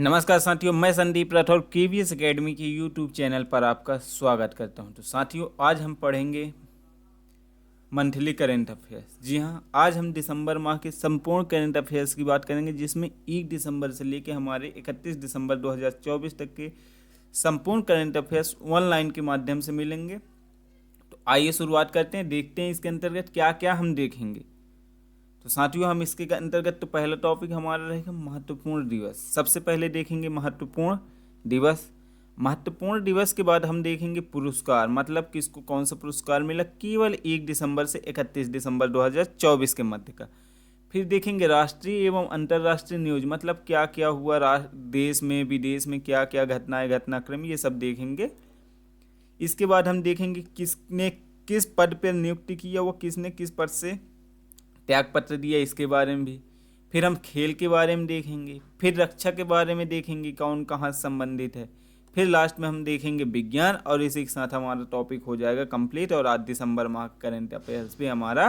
नमस्कार साथियों, मैं संदीप राठौर केवीएस एकेडमी के यूट्यूब चैनल पर आपका स्वागत करता हूं। तो साथियों, आज हम पढ़ेंगे मंथली करंट अफेयर्स। जी हां, आज हम दिसंबर माह के संपूर्ण करंट अफेयर्स की बात करेंगे, जिसमें 1 दिसंबर से लेकर हमारे 31 दिसंबर 2024 तक के संपूर्ण करंट अफेयर्स ऑनलाइन के माध्यम से मिलेंगे। तो आइए शुरुआत करते हैं, देखते हैं इसके अंतर्गत क्या क्या हम देखेंगे। तो साथियों, हम इसके अंतर्गत तो पहला टॉपिक हमारा रहेगा महत्वपूर्ण दिवस। सबसे पहले देखेंगे महत्वपूर्ण दिवस। महत्वपूर्ण दिवस के बाद हम देखेंगे पुरस्कार, मतलब किसको कौन सा पुरस्कार मिला केवल 1 दिसंबर से 31 दिसंबर 2024 के मध्य का। फिर देखेंगे राष्ट्रीय एवं अंतर्राष्ट्रीय न्यूज, मतलब क्या क्या हुआ देश में विदेश में, क्या क्या घटनाएं घटनाक्रम, ये सब देखेंगे। इसके बाद हम देखेंगे किसने किस पद पर नियुक्ति किया, वो किसने किस पद से त्यागपत्र दिया, इसके बारे में भी। फिर हम खेल के बारे में देखेंगे, फिर रक्षा के बारे में देखेंगे कौन कहाँ से संबंधित है। फिर लास्ट में हम देखेंगे विज्ञान, और इसी के साथ हमारा टॉपिक हो जाएगा कंप्लीट, और आज दिसंबर माह करंट अफेयर्स भी हमारा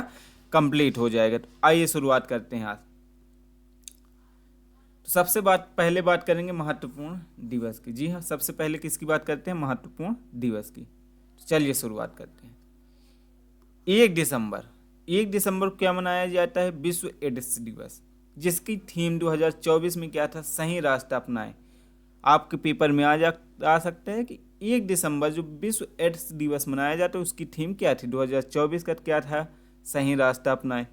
कंप्लीट हो जाएगा। तो आइए शुरुआत करते हैं आज। तो पहले बात करेंगे महत्वपूर्ण दिवस की। जी हाँ, सबसे पहले किसकी बात करते हैं? महत्वपूर्ण दिवस की। तो चलिए शुरुआत करते हैं। 1 दिसंबर को क्या मनाया जाता है? विश्व एड्स दिवस, जिसकी थीम 2024 में क्या था? सही रास्ता अपनाएं। आपके पेपर में आ सकता है कि 1 दिसंबर जो विश्व एड्स दिवस मनाया जाता है, उसकी थीम क्या थी? 2024 का क्या था? सही रास्ता अपनाएं।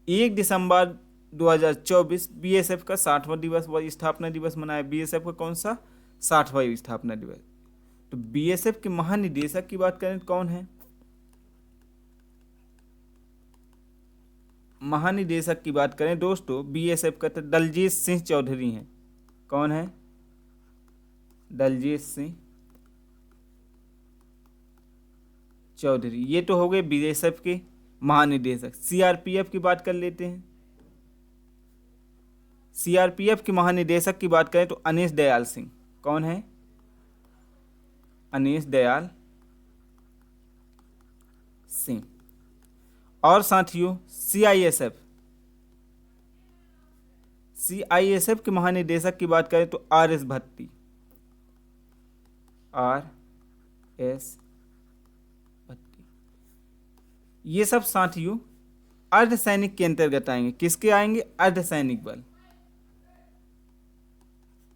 1 दिसंबर 2024 बीएसएफ का 60वां दिवस व स्थापना दिवस मनाया। बीएसएफ का कौन सा? 60वां स्थापना दिवस। तो बीएसएफ के महानिदेशक की बात करें तो कौन है? महानिदेशक की बात करें दोस्तों, बीएसएफ का तो दलजीत सिंह चौधरी हैं। कौन है? दलजीत सिंह चौधरी। ये तो हो गए बीएसएफ के महानिदेशक। सीआरपीएफ की बात कर लेते हैं। सीआरपीएफ के महानिदेशक की बात करें तो अनीश दयाल सिंह। कौन है? अनीश दयाल सिंह। और साथियों, सीआईएसएफ के महानिदेशक की बात करें तो आर एस भट्टी। ये सब साथियों अर्धसैनिक के अंतर्गत आएंगे। किसके आएंगे? अर्धसैनिक बल।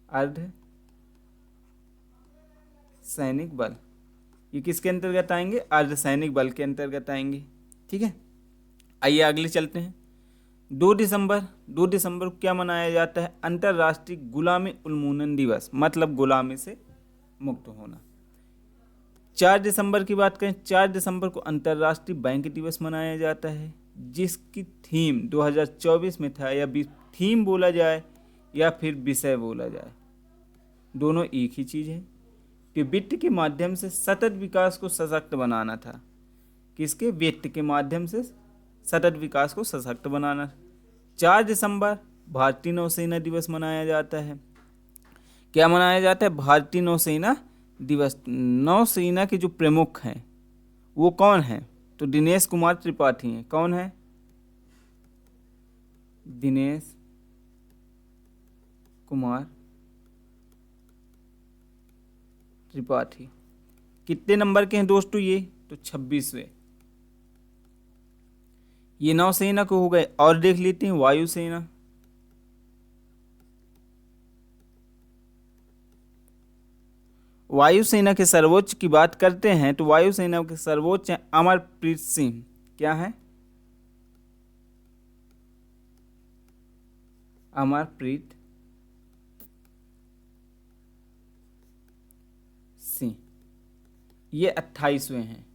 अर्धसैनिक बल ये किसके अंतर्गत आएंगे? अर्धसैनिक बल के अंतर्गत आएंगे। ठीक है, आइए अगले चलते हैं। 2 दिसंबर को क्या मनाया जाता है? अंतर्राष्ट्रीय गुलामी उन्मूलन दिवस, मतलब गुलामी से मुक्त होना। 4 दिसंबर की बात करें, 4 दिसंबर को अंतर्राष्ट्रीय बैंक दिवस मनाया जाता है, जिसकी थीम 2024 में था, या थीम बोला जाए या फिर विषय बोला जाए, दोनों एक ही चीज़ है कि वित्त के माध्यम से सतत विकास को सशक्त बनाना था। किसके? वित्त के माध्यम से सतत विकास को सशक्त बनाना। 4 दिसंबर भारतीय नौसेना दिवस मनाया जाता है। क्या मनाया जाता है? भारतीय नौसेना दिवस। नौसेना के जो प्रमुख हैं वो कौन हैं? तो दिनेश कुमार त्रिपाठी हैं। कौन है? दिनेश कुमार त्रिपाठी। कितने नंबर के हैं दोस्तों ये? तो 26वें। ये नौसेना को हो गए। और देख लेते हैं वायुसेना। वायुसेना के सर्वोच्च की बात करते हैं तो वायुसेना के सर्वोच्च हैं अमरप्रीत सिंह। क्या है? अमरप्रीत सिंह। ये 28वें हैं।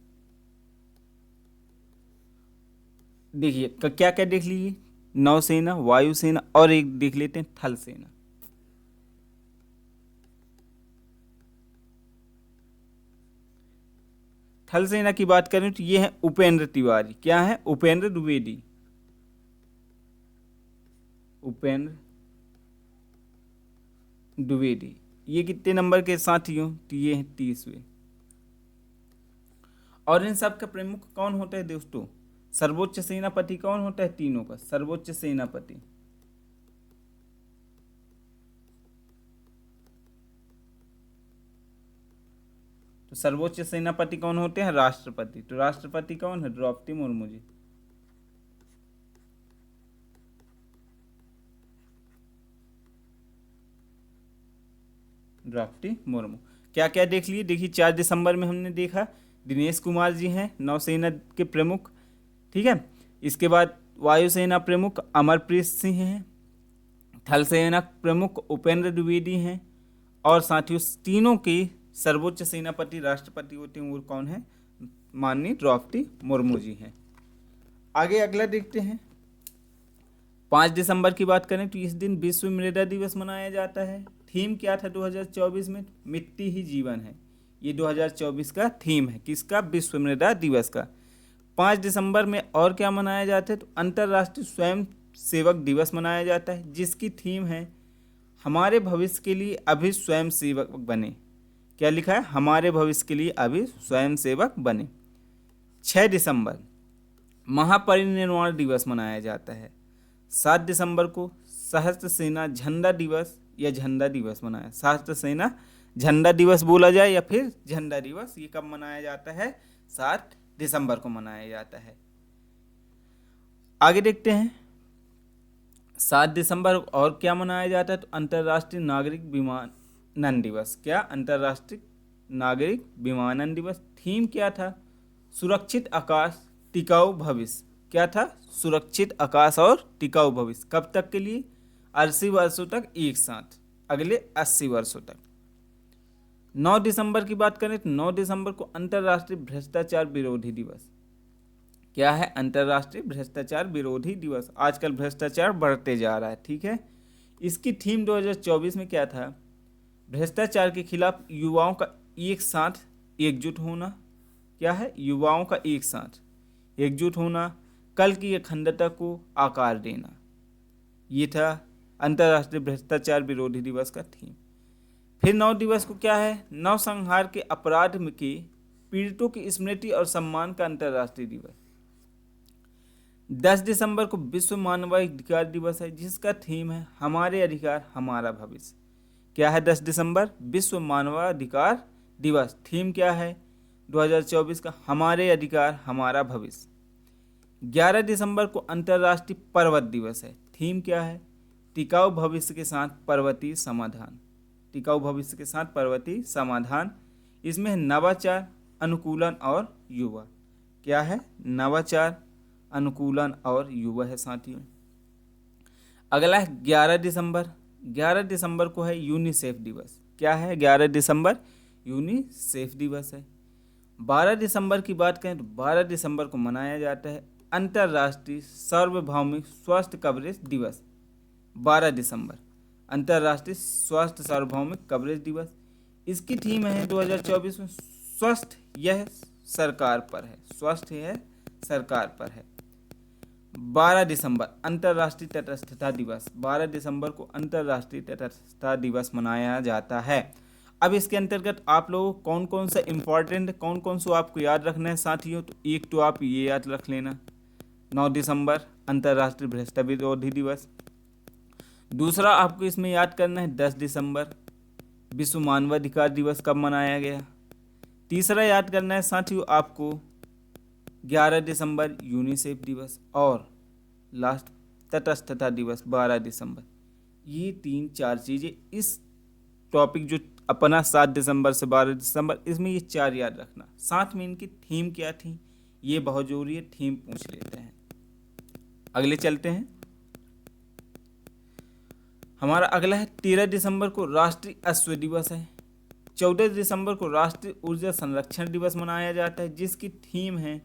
देखिए क्या क्या देख लीजिए, नौसेना, वायुसेना, और एक देख लेते हैं थल सेना। थल सेना की बात करें तो ये है उपेंद्र तिवारी। क्या है? उपेंद्र द्विवेदी। उपेंद्र द्विवेदी। ये कितने नंबर के साथियों? तो ये है 30वें। और इन सब का प्रमुख कौन होता है दोस्तों? सर्वोच्च सेनापति कौन होता है? तीनों का सर्वोच्च सेनापति। सर्वोच्च सेनापति कौन होते हैं? राष्ट्रपति। तो राष्ट्रपति कौन है? द्रौपदी मुर्मू जी। द्रौपदी मुर्मू। क्या क्या देख लिए? देखिए 4 दिसंबर में हमने देखा दिनेश कुमार जी हैं नौसेना के प्रमुख, ठीक है। इसके बाद वायुसेना प्रमुख अमरप्रीत सिंह हैं, थल सेना प्रमुख उपेंद्र द्विवेदी हैं, और साथियों तीनों के सर्वोच्च सेनापति राष्ट्रपति होते हैं वो कौन है? माननीय द्रौपदी मुर्मू जी हैं। आगे अगला देखते हैं। 5 दिसंबर की बात करें तो इस दिन विश्व मृदा दिवस मनाया जाता है। थीम क्या था 2024 में? मिट्टी ही जीवन है। ये 2024 का थीम है किसका? विश्व मृदा दिवस का। 5 दिसंबर में और क्या मनाया जाता है? तो अंतर्राष्ट्रीय स्वयं सेवक दिवस मनाया जाता है जिसकी थीम है हमारे भविष्य के लिए अभी स्वयं सेवक बने। क्या लिखा है? हमारे भविष्य के लिए अभी स्वयं सेवक बने। 6 दिसंबर महापरिनिर्वाण दिवस मनाया जाता है। 7 दिसंबर को सशस्त्र सेना झंडा दिवस या झंडा दिवस मनाया। सशस्त्र सेना झंडा दिवस बोला जाए या फिर झंडा दिवस, ये कब मनाया जाता है? 7 दिसंबर को मनाया जाता है। आगे देखते हैं 7 दिसंबर और क्या मनाया जाता है? तो अंतर्राष्ट्रीय नागरिक विमानन दिवस। क्या? अंतर्राष्ट्रीय नागरिक विमानन दिवस। थीम क्या था? सुरक्षित आकाश टिकाऊ भविष्य। क्या था? सुरक्षित आकाश और टिकाऊ भविष्य। कब तक के लिए? 80 वर्षों तक एक साथ, अगले 80 वर्षों तक। 9 दिसंबर की बात करें तो 9 दिसंबर को अंतर्राष्ट्रीय भ्रष्टाचार विरोधी दिवस। क्या है? अंतर्राष्ट्रीय भ्रष्टाचार विरोधी दिवस। आजकल भ्रष्टाचार बढ़ते जा रहा है, ठीक है। इसकी थीम 2024 में क्या था? भ्रष्टाचार के खिलाफ युवाओं का एक साथ एकजुट होना। क्या है? युवाओं का एक साथ एकजुट होना, कल की अखंडता को आकार देना। ये था अंतर्राष्ट्रीय भ्रष्टाचार विरोधी दिवस का थीम। फिर 9 दिवस को क्या है? नौसंहार के अपराध के पीड़ितों की स्मृति और सम्मान का अंतर्राष्ट्रीय दिवस। 10 दिसंबर को विश्व मानवाधिकार दिवस है जिसका थीम है हमारे अधिकार हमारा भविष्य। क्या है? 10 दिसंबर विश्व मानवाधिकार दिवस। थीम क्या है 2024 का? हमारे अधिकार हमारा भविष्य। 11 दिसंबर को अंतर्राष्ट्रीय पर्वत दिवस है। थीम क्या है? टिकाऊ भविष्य के साथ पर्वतीय समाधान। टिकाऊ भविष्य के साथ पर्वतीय समाधान। इसमें है नवाचार, अनुकूलन और युवा। क्या है? नवाचार, अनुकूलन और युवा है साथियों। अगला है 11 दिसंबर। 11 दिसंबर को है यूनिसेफ दिवस। क्या है? 11 दिसंबर यूनिसेफ दिवस है। 12 दिसंबर की बात करें तो 12 दिसंबर को मनाया जाता है अंतर्राष्ट्रीय सार्वभौमिक स्वास्थ्य कवरेज दिवस। 12 दिसंबर अंतर्राष्ट्रीय स्वास्थ्य सार्वभौमिक कवरेज दिवस। इसकी थीम है 2024 में स्वस्थ यह सरकार पर है। स्वस्थ यह सरकार पर है। 12 दिसंबर अंतर्राष्ट्रीय तटस्थता दिवस। 12 दिसंबर को अंतर्राष्ट्रीय तटस्थता दिवस मनाया जाता है। अब इसके अंतर्गत आप लोगों को कौन कौन सा इम्पोर्टेंट, कौन कौन सा आपको याद रखना है साथियों? तो एक तो आप ये याद रख लेना 9 दिसंबर अंतर्राष्ट्रीय भ्रष्टाचार विरोधी दिवस। दूसरा आपको इसमें याद करना है 10 दिसंबर विश्व मानवाधिकार दिवस कब मनाया गया। तीसरा याद करना है साथियों आपको 11 दिसंबर यूनिसेफ दिवस, और लास्ट तटस्थता दिवस 12 दिसंबर। ये 3-4 चीज़ें इस टॉपिक जो अपना 7 दिसंबर से 12 दिसंबर, इसमें ये 4 याद रखना। साथ में इनकी थीम क्या थी ये बहुत जरूरी है, थीम पूछ लेते हैं। अगले चलते हैं। हमारा अगला है 13 दिसंबर को राष्ट्रीय अश्व दिवस है। 14 दिसंबर को राष्ट्रीय ऊर्जा संरक्षण दिवस मनाया जाता है जिसकी थीम है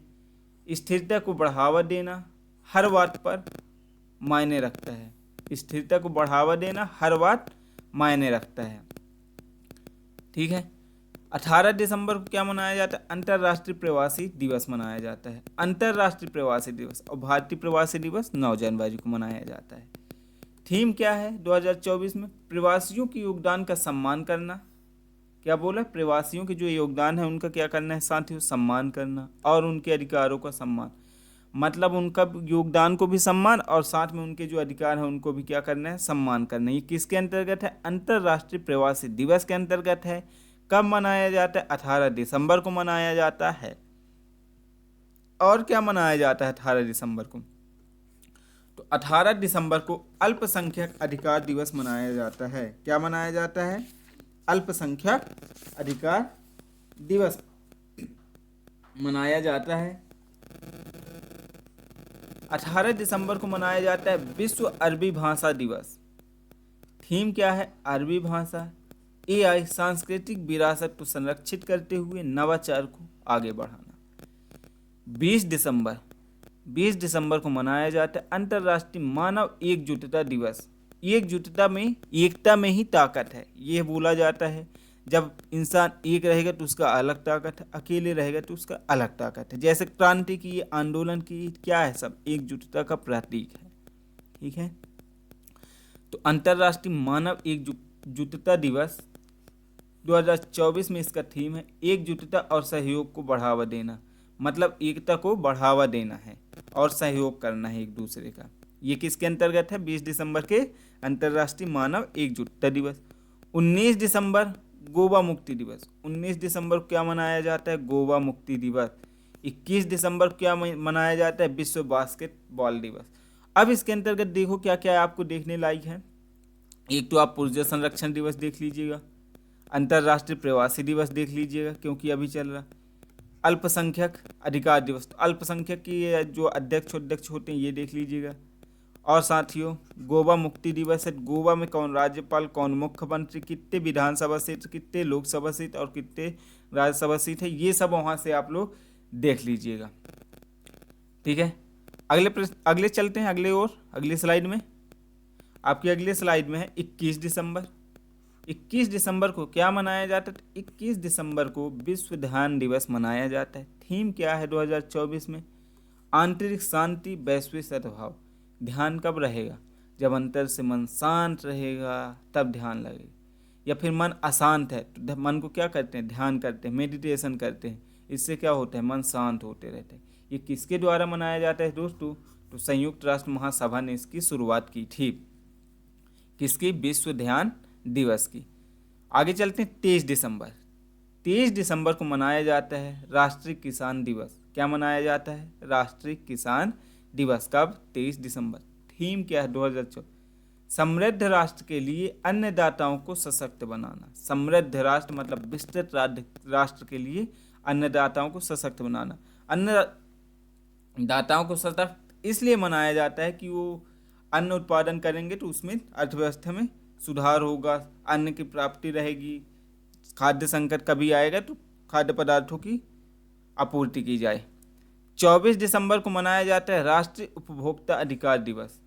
स्थिरता को बढ़ावा देना हर बात पर मायने रखता है। स्थिरता को बढ़ावा देना हर बात मायने रखता है, ठीक है। 18 दिसंबर को क्या मनाया जाता है? अंतर्राष्ट्रीय प्रवासी दिवस मनाया जाता है। अंतर्राष्ट्रीय प्रवासी दिवस और भारतीय प्रवासी दिवस 9 जनवरी को मनाया जाता है। थीम क्या है 2024 में? प्रवासियों के योगदान का सम्मान करना। क्या बोला? प्रवासियों के जो योगदान है उनका क्या करना है साथियों? सम्मान करना, और उनके अधिकारों का सम्मान। मतलब उनका योगदान को भी सम्मान और साथ में उनके जो अधिकार हैं उनको भी क्या करना है? सम्मान करना। ये किसके अंतर्गत है? अंतर्राष्ट्रीय प्रवासी दिवस के अंतर्गत है। कब मनाया जाता है? 18 दिसंबर को मनाया जाता है। और क्या मनाया जाता है 18 दिसंबर को? तो 18 दिसंबर को अल्पसंख्यक अधिकार दिवस मनाया जाता है। क्या मनाया जाता है? अल्पसंख्यक अधिकार दिवस मनाया जाता है। 18 दिसंबर को मनाया जाता है विश्व अरबी भाषा दिवस। थीम क्या है? अरबी भाषा, एआई, सांस्कृतिक विरासत को संरक्षित करते हुए नवाचार को आगे बढ़ाना। 20 दिसंबर को मनाया जाता है अंतर्राष्ट्रीय मानव एकजुटता दिवस। एकजुटता में, एकता में ही ताकत है, ये बोला जाता है। जब इंसान एक रहेगा तो उसका अलग ताकत है, अकेले रहेगा तो उसका अलग ताकत है। जैसे क्रांति की, आंदोलन की, क्या है? सब एकजुटता का प्रतीक है। ठीक है, तो अंतर्राष्ट्रीय मानव एकजुटता दिवस 2024 में इसका थीम है एकजुटता और सहयोग को बढ़ावा देना। मतलब एकता को बढ़ावा देना है और सहयोग करना है एक दूसरे का। ये किसके अंतर्गत है? 20 दिसंबर के अंतर्राष्ट्रीय मानव एकजुटता दिवस। 19 दिसंबर गोवा मुक्ति दिवस। 19 दिसंबर को क्या मनाया जाता है? गोवा मुक्ति दिवस। 21 दिसंबर को क्या मनाया जाता है? विश्व बास्केटबॉल दिवस। अब इसके अंतर्गत देखो क्या क्या आपको देखने लायक है। एक तो आप ऊर्जा संरक्षण दिवस देख लीजिएगा, अंतर्राष्ट्रीय प्रवासी दिवस देख लीजिएगा क्योंकि अभी चल रहा, अल्पसंख्यक अधिकार दिवस, तो अल्पसंख्यक की जो अध्यक्ष होते हैं ये देख लीजिएगा। और साथियों गोवा मुक्ति दिवस है। गोवा में कौन राज्यपाल, कौन मुख्यमंत्री, कितने विधानसभा सीट, कितने लोकसभा सीट और कितने राज्यसभा सीट है, ये सब वहाँ से आप लोग देख लीजिएगा। ठीक है, अगले चलते हैं अगली स्लाइड में। आपकी अगले स्लाइड में है 21 दिसंबर। 21 दिसंबर को क्या मनाया जाता है? 21 दिसंबर को विश्व ध्यान दिवस मनाया जाता है। थीम क्या है 2024 में? आंतरिक शांति, वैश्विक सद्भाव। ध्यान कब रहेगा? जब अंतर से मन शांत रहेगा तब ध्यान लगेगा। या फिर मन अशांत है तो मन को क्या करते हैं? ध्यान करते हैं, मेडिटेशन करते हैं। इससे क्या होता है? मन शांत होते रहते हैं। ये किसके द्वारा मनाया जाता है दोस्तों? तो संयुक्त राष्ट्र महासभा ने इसकी शुरुआत की थी। किसकी? विश्व ध्यान दिवस की। आगे चलते हैं 23 दिसंबर। 23 दिसंबर को मनाया जाता है राष्ट्रीय किसान दिवस। क्या मनाया जाता है? राष्ट्रीय किसान दिवस। कब? 23 दिसंबर। थीम क्या है 2024? समृद्ध राष्ट्र के लिए अन्नदाताओं को सशक्त बनाना। समृद्ध राष्ट्र मतलब विस्तृत राष्ट्र के लिए अन्नदाताओं को सशक्त बनाना। अन्नदाताओं को सशक्त इसलिए मनाया जाता है कि वो अन्न उत्पादन करेंगे तो उसमें अर्थव्यवस्था में सुधार होगा, अन्न की प्राप्ति रहेगी, खाद्य संकट कभी आएगा तो खाद्य पदार्थों की आपूर्ति की जाए। 24 दिसंबर को मनाया जाता है राष्ट्रीय उपभोक्ता अधिकार दिवस।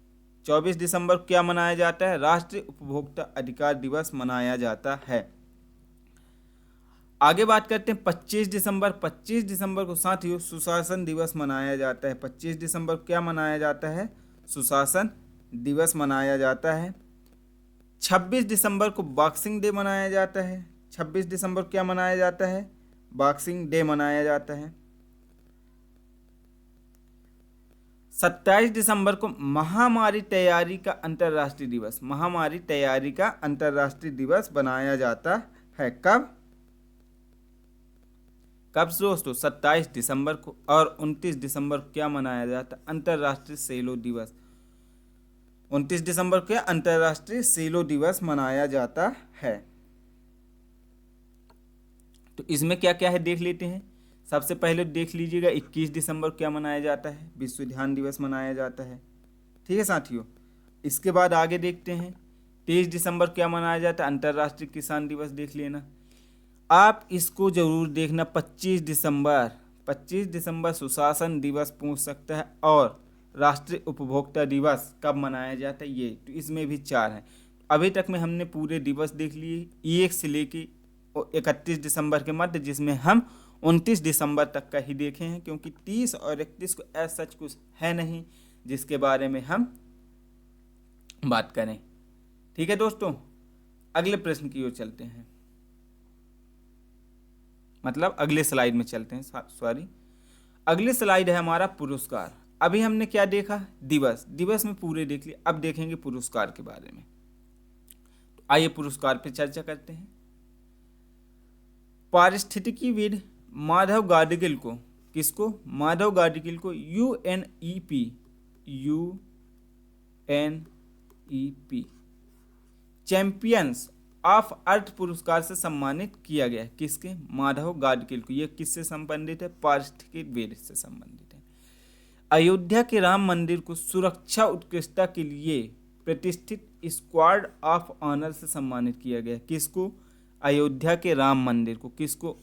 24 दिसंबर को क्या मनाया जाता है? राष्ट्रीय उपभोक्ता अधिकार दिवस मनाया जाता है। आगे बात करते हैं 25 दिसंबर। 25 दिसंबर को साथियों सुशासन दिवस मनाया जाता है। 25 दिसंबर को क्या मनाया जाता है? सुशासन दिवस मनाया जाता है। 26 दिसंबर को बॉक्सिंग डे मनाया जाता है। 26 दिसंबर को क्या मनाया जाता है? बॉक्सिंग डे मनाया जाता है। 27 दिसंबर को महामारी तैयारी का अंतर्राष्ट्रीय दिवस, महामारी तैयारी का अंतर्राष्ट्रीय दिवस बनाया जाता है। कब दोस्तों? 27 दिसंबर को। और 29 दिसंबर को क्या मनाया जाता है? अंतर्राष्ट्रीय सेलो दिवस। 29 दिसंबर को क्या? अंतर्राष्ट्रीय सेलो दिवस मनाया जाता है। तो इसमें क्या क्या है देख लेते हैं। सबसे पहले देख लीजिएगा 21 दिसंबर को क्या मनाया जाता है? विश्व ध्यान दिवस मनाया जाता है। ठीक है साथियों, इसके बाद आगे देखते हैं 23 दिसंबर क्या मनाया जाता है? अंतर्राष्ट्रीय किसान दिवस देख लेना। आप इसको जरूर देखना। 25 दिसंबर सुशासन दिवस पूछ सकता है। और राष्ट्रीय उपभोक्ता दिवस कब मनाया जाता है? ये तो इसमें भी 4 हैं। अभी तक में हमने पूरे दिवस देख लिए 1 से लेके 31 दिसंबर के मध्य, जिसमें हम 29 दिसंबर तक का ही देखे हैं क्योंकि 30 और 31 को ऐसा सच कुछ है नहीं जिसके बारे में हम बात करें। ठीक है दोस्तों, अगले प्रश्न की ओर चलते हैं, मतलब अगले स्लाइड में चलते हैं। सॉरी, अगली स्लाइड है हमारा पुरस्कार। अभी हमने क्या देखा? दिवस में पूरे देख लिए। अब देखेंगे पुरस्कार के बारे में। तो आइए पुरस्कार पे चर्चा करते हैं। पारिस्थितिकीविद माधव गाडगिल को, किसको? माधव गाडगिल को यूएनईपी चैंपियंस ऑफ अर्थ पुरस्कार से सम्मानित किया गया। किसके? माधव गाडगिल को। यह किससे संबंधित है? पारिस्थितिकीविद से संबंधित है। अयोध्या के राम मंदिर को सुरक्षा उत्कृष्टता के लिए प्रतिष्ठित स्क्वाड ऑफ ऑनर से सम्मानित किया गया। किसको? अयोध्या के राम मंदिर को किसको?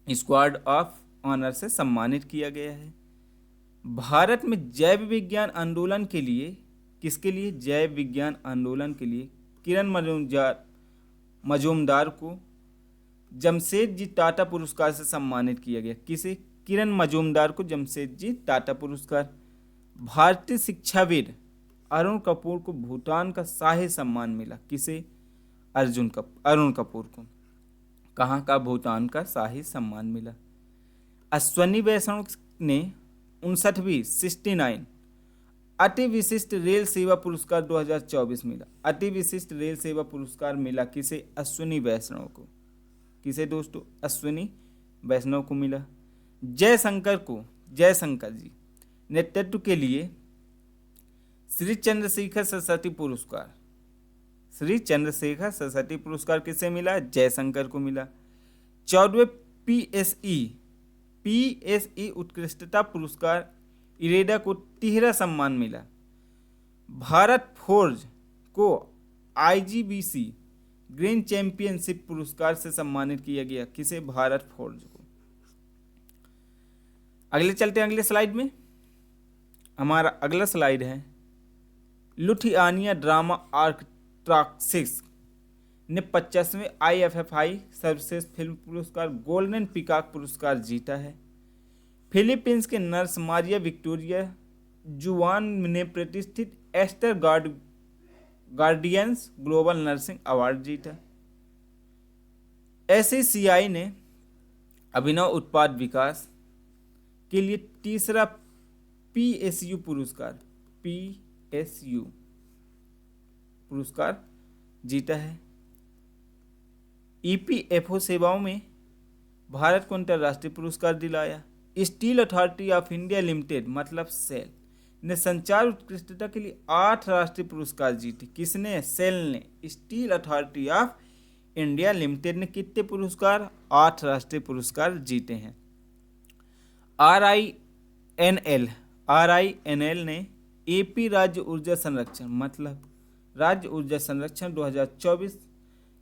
स्क्वाड ऑफ ऑनर से सम्मानित किया गया है। भारत में जैव विज्ञान आंदोलन के लिए, किसके लिए? जैव विज्ञान आंदोलन के लिए किरण मजूमदार को जमशेदजी टाटा पुरस्कार से सम्मानित किया गया। किसे? किरण मजूमदार को जमशेदजी टाटा पुरस्कार। भारतीय शिक्षाविद अरुण कपूर को भूटान का शाही सम्मान मिला। किसे? अरुण कपूर को। कहाँ का? भूटान का शाही सम्मान मिला। अश्वनी वैष्णव ने 69 अति विशिष्ट रेल सेवा पुरस्कार 2024 मिला। अति विशिष्ट रेल सेवा पुरस्कार मिला किसे? अश्विनी वैष्णव को। किसे दोस्तों? अश्विनी वैष्णव को मिला। जयशंकर जी नेतृत्व के लिए श्री चंद्रशेखर सरस्वती पुरस्कार, श्री चंद्रशेखर सरस्वती पुरस्कार किसे मिला? जयशंकर को मिला। 14वें पीएसई उत्कृष्टता पुरस्कार इरेडा को 13 सम्मान मिला। भारत फोर्ज को आईजीबीसी ग्रीन चैंपियनशिप पुरस्कार से सम्मानित किया गया। किसे? भारत फोर्ज को। अगले चलते हैं अगले स्लाइड में। हमारा अगला स्लाइड है लुथियानिया ड्रामा आर्कट्राक्सिस ने 50वें IFFI सर्वश्रेष्ठ फिल्म पुरस्कार गोल्डन पिकॉक पुरस्कार जीता है। फिलीपींस के नर्स मारिया विक्टोरिया जुआन ने प्रतिष्ठित Aster Guardians Global Nursing Award जीता। SCCI ने अभिनव उत्पाद विकास के लिए तीसरा PSU पुरस्कार जीता है। EPFO सेवाओं में भारत को अंतर्राष्ट्रीय पुरस्कार दिलाया। Steel authority of India limited मतलब सेल ने संचार उत्कृष्टता के लिए 8 राष्ट्रीय पुरस्कार जीते। किसने? सेल ने। Steel authority of India limited ने कितने पुरस्कार? 8 राष्ट्रीय पुरस्कार जीते हैं। RINL ने AP राज्य ऊर्जा संरक्षण मतलब राज्य ऊर्जा संरक्षण 2024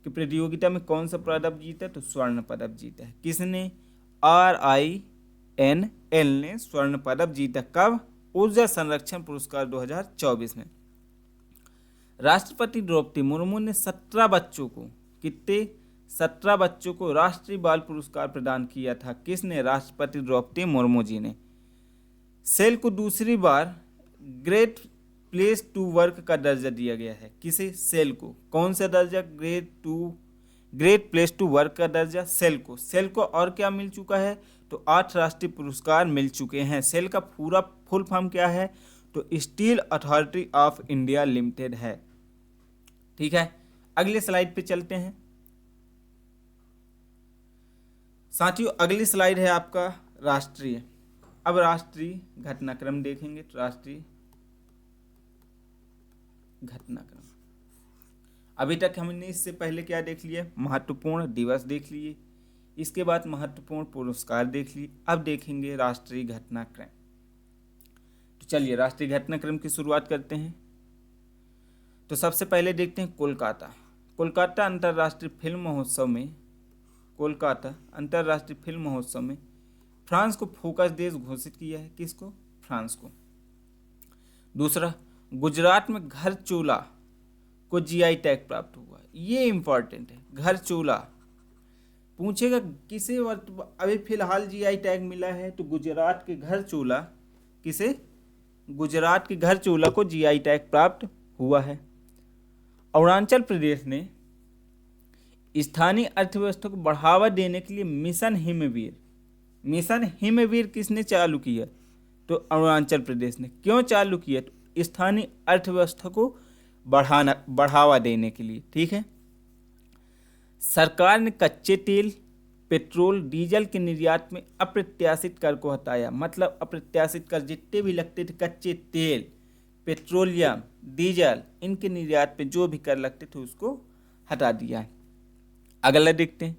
की प्रतियोगिता में कौन सा पदक जीता? तो स्वर्ण पदक जीता है। किसने? RINL ने स्वर्ण पदक जीता। कब? ऊर्जा संरक्षण पुरस्कार 2024 में। राष्ट्रपति द्रौपदी मुर्मू ने 17 बच्चों को, कितने? 17 बच्चों को राष्ट्रीय बाल पुरस्कार प्रदान किया था। किसने? राष्ट्रपति द्रौपदी मुर्मू जी ने। सेल को दूसरी बार ग्रेट प्लेस टू वर्क का दर्जा दिया गया है। किसे? सेल को। कौन सा दर्जा? ग्रेट प्लेस टू वर्क का दर्जा सेल को। सेल को और क्या मिल चुका है? तो 8 राष्ट्रीय पुरस्कार मिल चुके हैं। सेल का पूरा फुल फॉर्म क्या है? तो steel authority of India limited है। ठीक है, अगले स्लाइड पे चलते हैं साथियों। अगली स्लाइड है आपका राष्ट्रीय। अब राष्ट्रीय घटनाक्रम देखेंगे। तो राष्ट्रीय घटनाक्रम अभी तक हमने इससे पहले क्या देख लिया? महत्वपूर्ण दिवस देख लिए, इसके बाद महत्वपूर्ण पुरस्कार देख लिए। अब देखेंगे राष्ट्रीय घटनाक्रम। तो चलिए राष्ट्रीय घटनाक्रम की शुरुआत करते हैं। तो सबसे पहले देखते हैं कोलकाता अंतर्राष्ट्रीय फिल्म महोत्सव में, कोलकाता अंतर्राष्ट्रीय फिल्म महोत्सव में फ्रांस को फोकस देश घोषित किया है। किसको? फ्रांस को। दूसरा, गुजरात में घर चोला को GI टैग प्राप्त हुआ। ये इंपॉर्टेंट है। घर चोला पूछेगा किसे अभी फिलहाल GI टैग मिला है? तो गुजरात के घर चोला, किसे? गुजरात के घर चोला को GI टैग प्राप्त हुआ है। अरुणाचल प्रदेश ने स्थानीय अर्थव्यवस्था को बढ़ावा देने के लिए मिशन हिमवीर किसने चालू किया? तो अरुणाचल प्रदेश ने। क्यों चालू किया? तो स्थानीय अर्थव्यवस्था को बढ़ावा देने के लिए। ठीक है। सरकार ने कच्चे तेल, पेट्रोल, डीजल के निर्यात में अप्रत्याशित कर को हटाया। मतलब अप्रत्याशित कर जितने भी लगते थे कच्चे तेल, पेट्रोलियम, डीजल, इनके निर्यात पे जो भी कर लगते थे उसको हटा दिया है। अगला देखते हैं,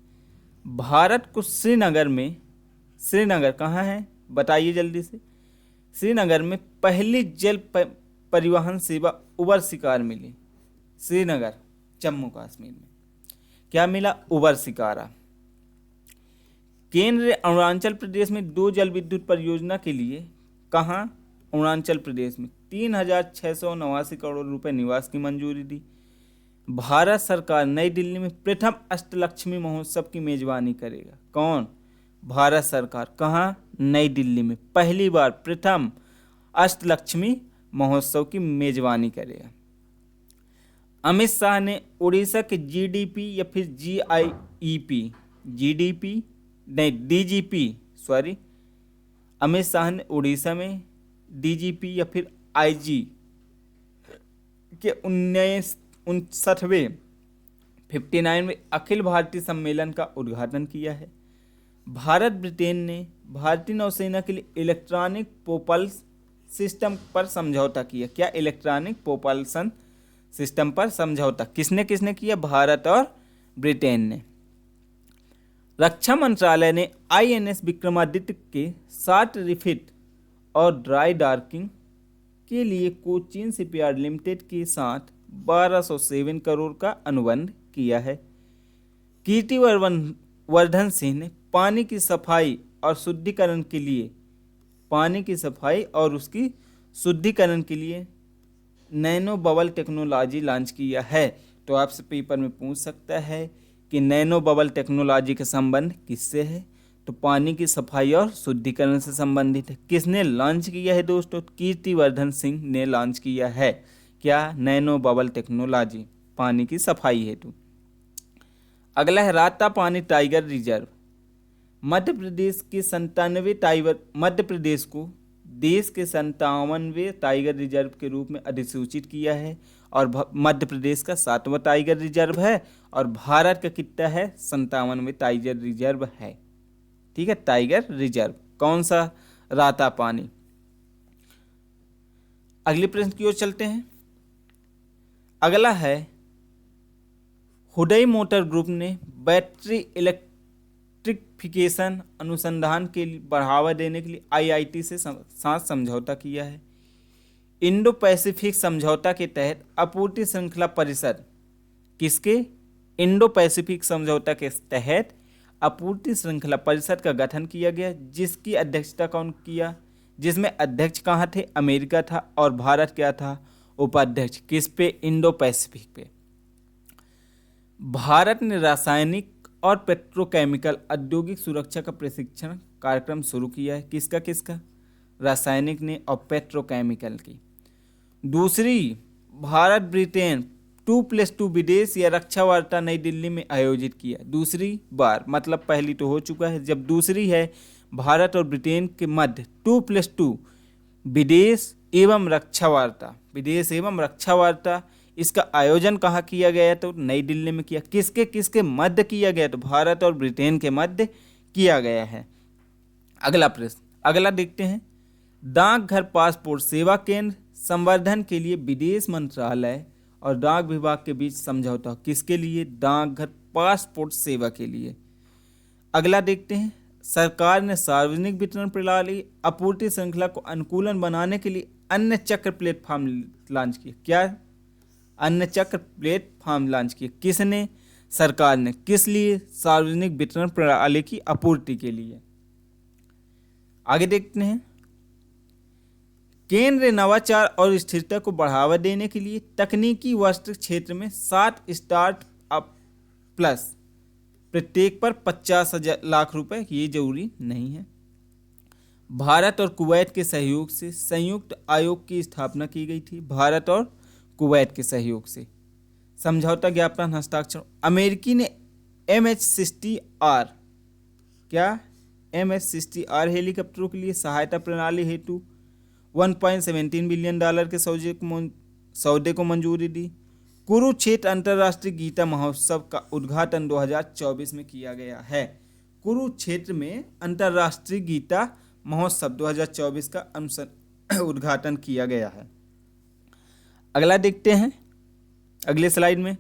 भारत को श्रीनगर कहाँ है बताइए जल्दी से। श्रीनगर में पहली जल परिवहन सेवा उबर शिकार मिली। श्रीनगर जम्मू कश्मीर में क्या मिला? उबर शिकारा। केंद्र अरुणाचल प्रदेश में 2 जल विद्युत परियोजना के लिए कहाँ? अरुणाचल प्रदेश में 3689 करोड़ रुपए निवास की मंजूरी दी। भारत सरकार नई दिल्ली में प्रथम अष्टलक्ष्मी महोत्सव की मेजबानी करेगा। कौन? भारत सरकार। कहाँ? नई दिल्ली में पहली बार प्रथम अष्टलक्ष्मी महोत्सव की मेजबानी करेगा। अमित शाह ने उड़ीसा के जीडीपी या फिर जीआईईपी, अमित शाह ने उड़ीसा में डीजीपी या फिर आईजी के 59वें अखिल भारतीय सम्मेलन का उद्घाटन किया है। भारत ब्रिटेन ने भारतीय नौसेना के लिए इलेक्ट्रॉनिक प्रोपल्शन सिस्टम पर समझौता किया। क्या? इलेक्ट्रॉनिक प्रोपल्शन सिस्टम पर समझौता किसने किसने किया? भारत और ब्रिटेन ने। रक्षा मंत्रालय ने आईएनएस विक्रमादित्य के 60 रिफिट और ड्राई डॉकिंग के लिए कोचीन शिपयार्ड लिमिटेड के साथ 1207 करोड़ का अनुबंध किया है। कीर्तिवर्धन सिंह ने पानी की सफाई और उसकी शुद्धिकरण के लिए नैनो बबल टेक्नोलॉजी लॉन्च किया है। तो आपसे पेपर में पूछ सकता है कि नैनो बबल टेक्नोलॉजी का संबंध किससे है? तो पानी की सफाई और शुद्धिकरण से संबंधित है। किसने लॉन्च किया है दोस्तों? कीर्तिवर्धन सिंह ने लॉन्च किया है। क्या? नैनो बबल टेक्नोलॉजी पानी की सफाई हेतु। अगला है राता पानी टाइगर रिजर्व। मध्य प्रदेश को देश के 57वें टाइगर रिजर्व के रूप में अधिसूचित किया है और मध्य प्रदेश का 7वां टाइगर रिजर्व है और भारत का कितना है? 57वें टाइगर रिजर्व है। ठीक है, टाइगर रिजर्व कौन सा? राता पानी। अगले प्रश्न की ओर चलते हैं। अगला है हुडई मोटर ग्रुप ने बैटरी इलेक्ट्रिफिकेशन अनुसंधान के लिए बढ़ावा देने के लिए आईआईटी से साथ समझौता किया है। इंडो पैसिफिक समझौता के तहत आपूर्ति श्रृंखला परिषद किसके? इंडो पैसिफिक समझौता के तहत आपूर्ति श्रृंखला परिषद का गठन किया गया, जिसकी अध्यक्षता कौन किया? जिसमें अध्यक्ष कहाँ थे? अमेरिका था और भारत क्या था? उपाध्यक्ष। किस पे? इंडो पैसिफिक पे। भारत ने रासायनिक और पेट्रोकेमिकल औद्योगिक सुरक्षा का प्रशिक्षण कार्यक्रम शुरू किया है। किसका? रासायनिक ने और पेट्रोकेमिकल की। दूसरी, भारत ब्रिटेन 2+2 विदेश या रक्षा वार्ता नई दिल्ली में आयोजित किया। दूसरी बार, मतलब पहली तो हो चुका है, जब दूसरी है भारत और ब्रिटेन के मध्य 2+2 विदेश एवं रक्षा वार्ता, इसका आयोजन कहाँ किया गया? तो नई दिल्ली में किया। किसके मध्य किया गया? तो भारत और ब्रिटेन के मध्य किया गया है। अगला प्रश्न, अगला देखते हैं। डाकघर पासपोर्ट सेवा केंद्र संवर्धन के लिए विदेश मंत्रालय और डाक विभाग के बीच समझौता किसके लिए? डाकघर पासपोर्ट सेवा के लिए। अगला देखते हैं। सरकार ने सार्वजनिक वितरण प्रणाली आपूर्ति श्रृंखला को अनुकूलन बनाने के लिए अन्य चक्र प्लेटफॉर्म लॉन्च किया। क्या? अन्य चक्र प्लेटफॉर्म लॉन्च किया। किसने? सरकार ने। किस लिए? सार्वजनिक वितरण प्रणाली की आपूर्ति के लिए। आगे देखते हैं। केंद्र नवाचार और स्थिरता को बढ़ावा देने के लिए तकनीकी वस्त्र क्षेत्र में 7 स्टार्टअप प्लस प्रत्येक पर 50 लाख रुपए, ये जरूरी नहीं है। भारत और कुवैत के सहयोग से संयुक्त आयोग की स्थापना की गई थी। भारत और कुवैत के सहयोग से समझौता ज्ञापन हस्ताक्षर। अमेरिकी ने MH-60R हेलीकॉप्टरों के लिए सहायता प्रणाली हेतु $1.17 बिलियन के सौदे को मंजूरी दी। कुरुक्षेत्र अंतर्राष्ट्रीय गीता महोत्सव का उद्घाटन 2024 में किया गया है। कुरुक्षेत्र में अंतर्राष्ट्रीय गीता महोत्सव 2024 का उद्घाटन किया गया है। अगला देखते हैं अगले स्लाइड में।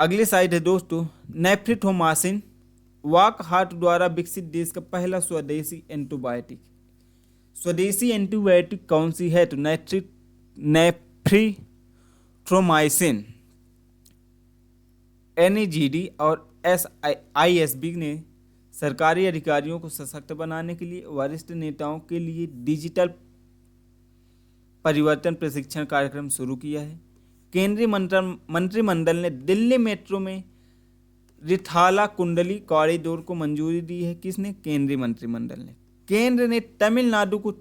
अगली साइड है दोस्तों, नेफ्रिथोमासिन वॉकहार्ट द्वारा विकसित देश का पहला स्वदेशी एंटीबायोटिक। स्वदेशी एंटीबायोटिक कौन सी है? तो नेफ्रिथ्रोमाइसिन। NAGD और ISB ने सरकारी अधिकारियों को सशक्त बनाने के लिए वरिष्ठ नेताओं के लिए डिजिटल परिवर्तन प्रशिक्षण कार्यक्रम शुरू किया है। केंद्रीय मंत्रिमंडल ने दिल्ली मेट्रो में रिथाला कुंडली कॉरिडोर को मंजूरी दी है। किसने? केंद्रीय मंत्रिमंडल ने। केंद्र ने तमिलनाडु को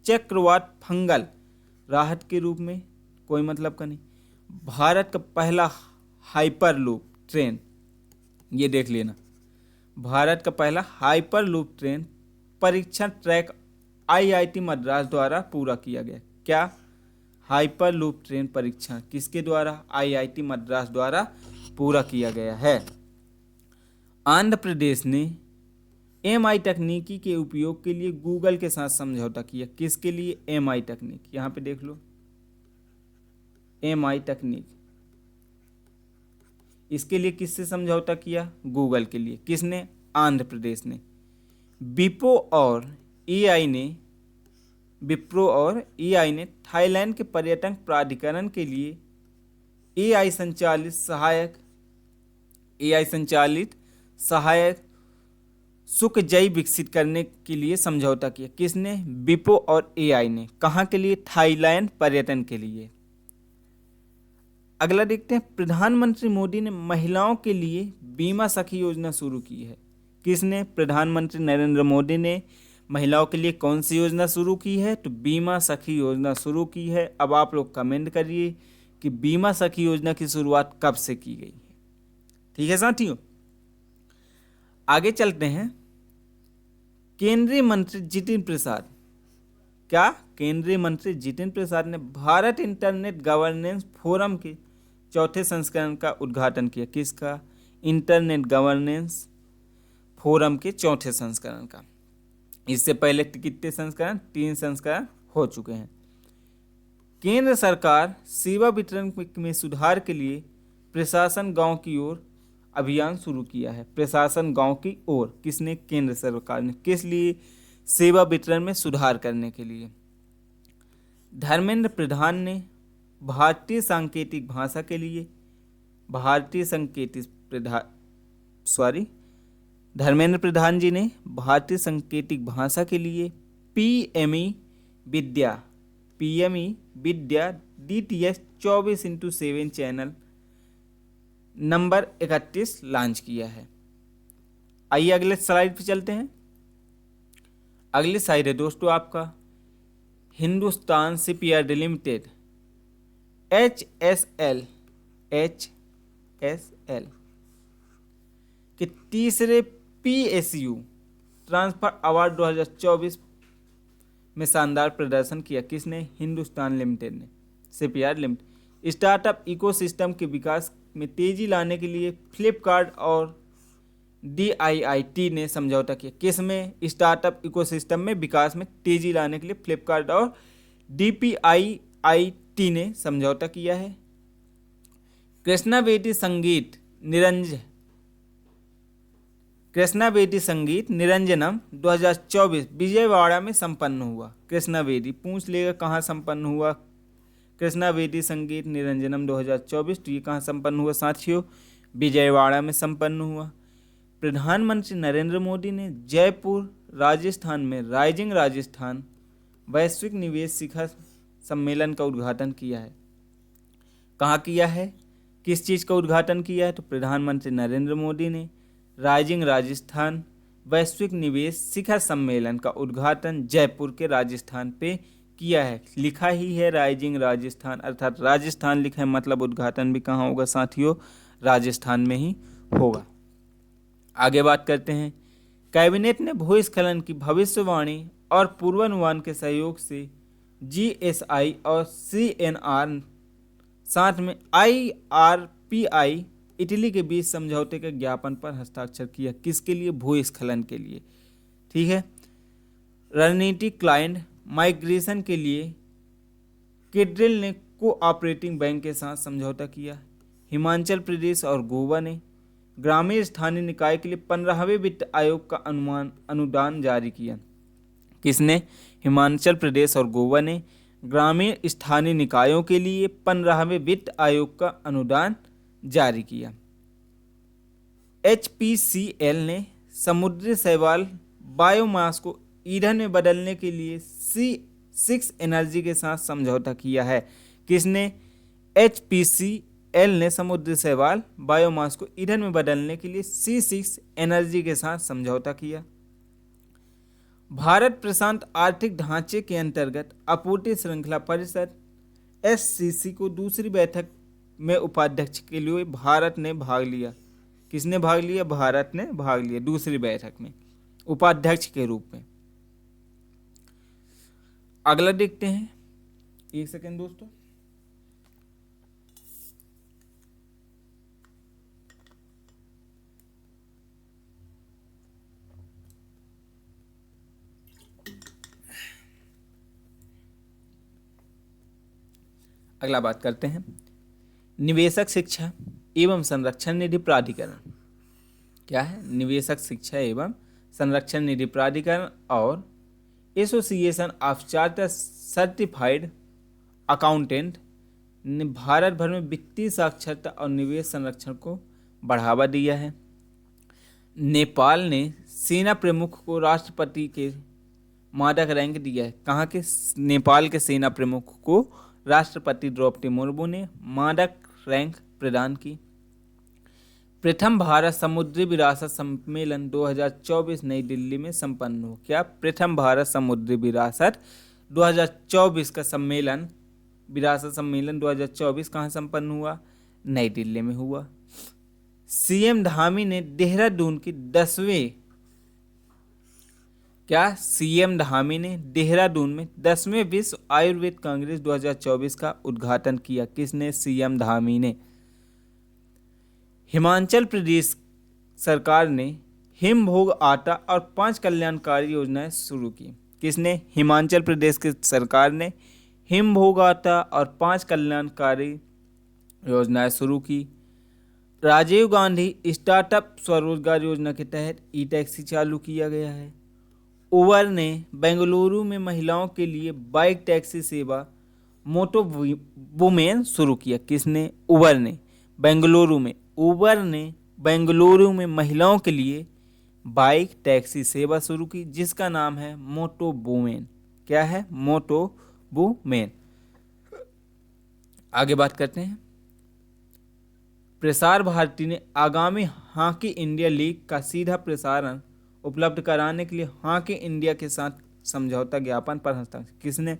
चक्रवात फंगल राहत के रूप में, कोई मतलब का नहीं, भारत का पहला हाइपरलूप ट्रेन, ये देख लेना, भारत का पहला हाइपरलूप ट्रेन परीक्षण ट्रैक IIT मद्रास द्वारा पूरा किया गया। क्या? हाइपरलूप ट्रेन परीक्षण किसके द्वारा? IIT मद्रास द्वारा पूरा किया गया है। आंध्र प्रदेश ने MI तकनीकी के उपयोग के लिए गूगल के साथ समझौता किया। किसके लिए? MI तकनीक, यहाँ पे देख लो, MI तकनीक। इसके लिए किससे समझौता किया? गूगल के लिए। किसने? आंध्र प्रदेश ने। विप्रो और AI ने थाईलैंड के पर्यटन प्राधिकरण के लिए AI संचालित सहायक सुखजई विकसित करने के लिए समझौता किया। किसने? विप्रो और AI ने। कहाँ के लिए? थाईलैंड पर्यटन के लिए। अगला देखते हैं, प्रधानमंत्री मोदी ने महिलाओं के लिए बीमा सखी योजना शुरू की है। किसने? प्रधानमंत्री नरेंद्र मोदी ने महिलाओं के लिए कौन सी योजना शुरू की है? तो बीमा सखी योजना शुरू की है। अब आप लोग कमेंट करिए कि बीमा सखी योजना की शुरुआत कब से की गई है। ठीक है साथियों, आगे चलते हैं। केंद्रीय मंत्री जितिन प्रसाद, क्या? केंद्रीय मंत्री जितिन प्रसाद ने भारत इंटरनेट गवर्नेंस फोरम के चौथे संस्करण का उद्घाटन किया। किसका? इंटरनेट गवर्नेंस फोरम के चौथे संस्करण का। इससे पहले कितने संस्करण? 3 संस्करण हो चुके हैं। केंद्र सरकार सेवा वितरण में सुधार के लिए प्रशासन गांव की ओर अभियान शुरू किया है। प्रशासन गांव की ओर, किसने? केंद्र सरकार ने। किस लिए? सेवा वितरण में सुधार करने के लिए। धर्मेंद्र प्रधान ने भारतीय सांकेतिक भाषा के लिए धर्मेंद्र प्रधान जी ने भारतीय सांकेतिक भाषा के लिए PME विद्या DTH 24/7 चैनल नंबर 31 लॉन्च किया है। आइए अगले स्लाइड पे चलते हैं। अगली साइड है दोस्तों आपका हिंदुस्तान शिपयार्ड लिमिटेड HSL के तीसरे PSU ट्रांसफर अवार्ड 2024 में शानदार प्रदर्शन किया। किसने? हिंदुस्तान लिमिटेड ने, शिपयार्ड लिमिटेड। स्टार्टअप इकोसिस्टम के विकास में तेजी लाने के लिए फ्लिपकार्ट और DIIT ने समझौता किया। किस में? स्टार्टअप इकोसिस्टम में विकास में तेजी लाने के लिए फ्लिपकार्ट और DPIIT ने समझौता किया है। कृष्णा बेदी संगीत निरंजनम 2024 विजयवाड़ा में संपन्न हुआ। कृष्णा बेदी पूछ लेगा कहाँ संपन्न हुआ। कृष्णा बेदी संगीत निरंजनम 2024, तो ये कहाँ संपन्न हुआ साथियों? विजयवाड़ा में संपन्न हुआ। प्रधानमंत्री नरेंद्र मोदी ने जयपुर राजस्थान में राइजिंग राजस्थान वैश्विक निवेश शिखर सम्मेलन का उद्घाटन किया है। कहाँ किया है? किस चीज़ का उद्घाटन किया है? तो प्रधानमंत्री नरेंद्र मोदी ने राइजिंग राजस्थान वैश्विक निवेश शिखर सम्मेलन का उद्घाटन जयपुर के राजस्थान पे किया है। लिखा ही है राइजिंग राजस्थान, अर्थात राजस्थान लिखा है, मतलब उद्घाटन भी कहाँ होगा साथियों? राजस्थान में ही होगा। आगे बात करते हैं। कैबिनेट ने भूस्खलन की भविष्यवाणी और पूर्वानुमान के सहयोग से GSI और CNR साथ में IRPI इटली के बीच समझौते के ज्ञापन पर हस्ताक्षर किया। किसके लिए? भूस्खलन के लिए। ठीक है। रणनीतिक क्लाइंट माइग्रेशन के लिए केड्रिल ने कोऑपरेटिव बैंक के साथ समझौता किया। हिमाचल प्रदेश और गोवा ने ग्रामीण स्थानीय निकाय के लिए 15वें वित्त आयोग का अनुदान जारी किया। किसने? हिमाचल प्रदेश और गोवा ने ग्रामीण स्थानीय निकायों के लिए 15वें वित्त आयोग का अनुदान जारी किया। HPCL ने समुद्री शैवाल बायोमास को ईंधन में बदलने के लिए C6 एनर्जी के साथ समझौता किया है। किसने? HPCL ने समुद्री शैवाल बायोमास को ईंधन में बदलने के लिए C6 एनर्जी के साथ समझौता किया। भारत प्रशांत आर्थिक ढांचे के अंतर्गत आपूर्ति श्रृंखला परिषद SCC को दूसरी बैठक में उपाध्यक्ष के लिए भारत ने भाग लिया। किसने भाग लिया? भारत ने भाग लिया दूसरी बैठक में उपाध्यक्ष के रूप में। अगला देखते हैं, एक सेकेंड दोस्तों। अगला बात करते हैं निवेशक शिक्षा एवं संरक्षण निधि प्राधिकरण। क्या है? निवेशक शिक्षा एवं संरक्षण निधि प्राधिकरण और association of chartered certified accountant ने भारत भर में वित्तीय साक्षरता और निवेश संरक्षण को बढ़ावा दिया है। नेपाल ने सेना प्रमुख को राष्ट्रपति के मानक रैंक दिया है। कहाँ के? नेपाल के सेना प्रमुख को राष्ट्रपति द्रौपदी मुर्मू ने मानक रैंक प्रदान की। प्रथम भारत समुद्री विरासत सम्मेलन 2024 नई दिल्ली में संपन्न हो। क्या? प्रथम भारत समुद्री विरासत 2024 का सम्मेलन, विरासत सम्मेलन 2024 कहाँ संपन्न हुआ? नई दिल्ली में हुआ। CM धामी ने देहरादून की 10वें CM धामी ने देहरादून में 10वें विश्व आयुर्वेद कांग्रेस 2024 का उद्घाटन किया। किसने? CM धामी ने। हिमाचल प्रदेश सरकार ने हिमभोग आटा और 5 कल्याणकारी योजनाएं शुरू की। किसने? हिमाचल प्रदेश की सरकार ने हिमभोग आटा और 5 कल्याणकारी योजनाएं शुरू की। राजीव गांधी स्टार्टअप स्वरोजगार योजना के तहत ई-टैक्सी चालू किया गया है। उबर ने बेंगलुरु में महिलाओं के लिए बाइक टैक्सी सेवा मोटो वुमेन शुरू किया। किसने? उबर ने बेंगलुरु में महिलाओं के लिए बाइक टैक्सी सेवा शुरू की, जिसका नाम है मोटो वुमेन। क्या है? मोटो वुमेन। आगे बात करते हैं। प्रसार भारती ने आगामी हॉकी इंडिया लीग का सीधा प्रसारण उपलब्ध कराने के लिए हॉकी इंडिया के साथ समझौता ज्ञापन पर हस्ताक्षर। किसने?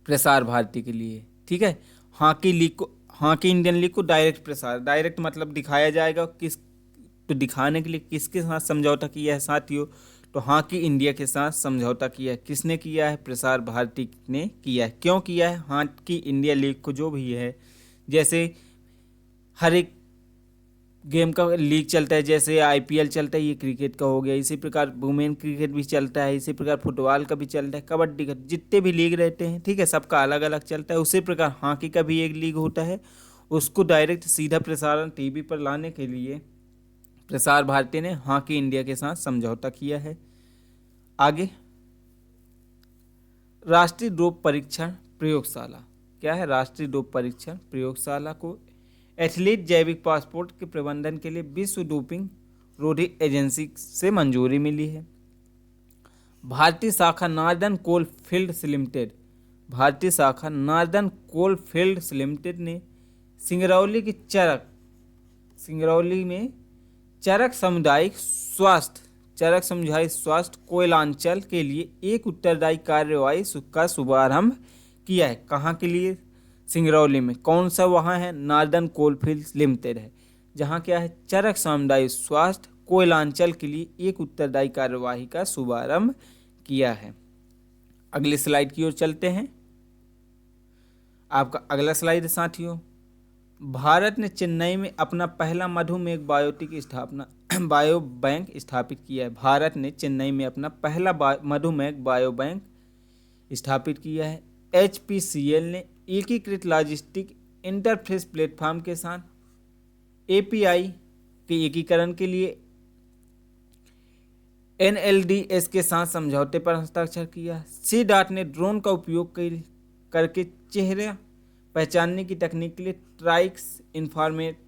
प्रसार भारती के लिए। ठीक है। हॉकी इंडियन लीग को डायरेक्ट मतलब दिखाया जाएगा। तो दिखाने के लिए किसके साथ समझौता किया है साथियों? तो हॉकी इंडिया के साथ समझौता किया है। किसने किया है? प्रसार भारती ने किया है। क्यों किया है? हॉकी इंडिया लीग को जो भी है, जैसे हर एक गेम का लीग चलता है, जैसे IPL चलता है, ये क्रिकेट का हो गया, इसी प्रकार वुमेन क्रिकेट भी चलता है, इसी प्रकार फुटबॉल का भी चलता है, कबड्डी का, जितने भी लीग रहते हैं, ठीक है, सबका अलग अलग चलता है। उसी प्रकार हॉकी का भी एक लीग होता है। उसको डायरेक्ट सीधा प्रसारण टीवी पर लाने के लिए प्रसार भारती ने हॉकी इंडिया के साथ समझौता किया है। आगे, राष्ट्रीय डोप परीक्षण प्रयोगशाला। क्या है? राष्ट्रीय डोप परीक्षण प्रयोगशाला को एथलीट जैविक पासपोर्ट के प्रबंधन के लिए विश्व डोपिंग रोधी एजेंसी से मंजूरी मिली है। भारतीय शाखा नॉर्दर्न कोल फील्ड्स लिमिटेड ने सिंगरौली में चरक सामुदायिक स्वास्थ्य कोयलांचल के लिए एक उत्तरदायी कार्यवाही का शुभारंभ किया है। कहाँ के लिए? सिंगरौली में। कौन सा वहाँ है? नॉर्दर्न कोलफील्ड्स लिमिटेड है, जहाँ क्या है? चरक सामुदायिक स्वास्थ्य कोयलांचल के लिए एक उत्तरदायी कार्यवाही का शुभारंभ किया है। अगली स्लाइड की ओर चलते हैं। आपका अगला स्लाइड है साथियों, भारत ने चेन्नई में अपना पहला मधुमेह बायो बैंक स्थापित किया है। भारत ने चेन्नई में अपना पहला मधुमेह बायो बैंक स्थापित किया है। HPCL ने एकीकृत लॉजिस्टिक इंटरफेस प्लेटफॉर्म के साथ API के एकीकरण के लिए NLDS के साथ समझौते पर हस्ताक्षर किया। C-DOT ने ड्रोन का उपयोग करके चेहरा पहचानने की तकनीक के लिए ट्राइक्स इन्फॉर्मेट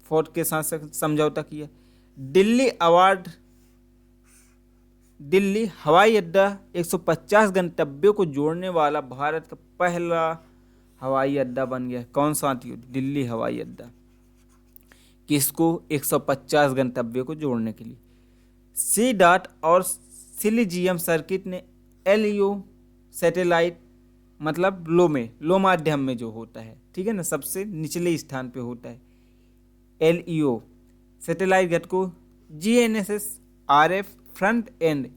फोर्ट के साथ समझौता किया। दिल्ली हवाई अड्डा 150 गंतव्यों को जोड़ने वाला भारत का पहला हवाई अड्डा बन गया। कौन साथियों? दिल्ली हवाई अड्डा। किसको? 150 गंतव्यों को जोड़ने के लिए। C-DOT और सिलिजियम सर्किट ने LEO सैटेलाइट, मतलब लो माध्यम में जो होता है, ठीक है ना, सबसे निचले स्थान पे होता है, LEO सैटेलाइट घटकों GNSS RF front end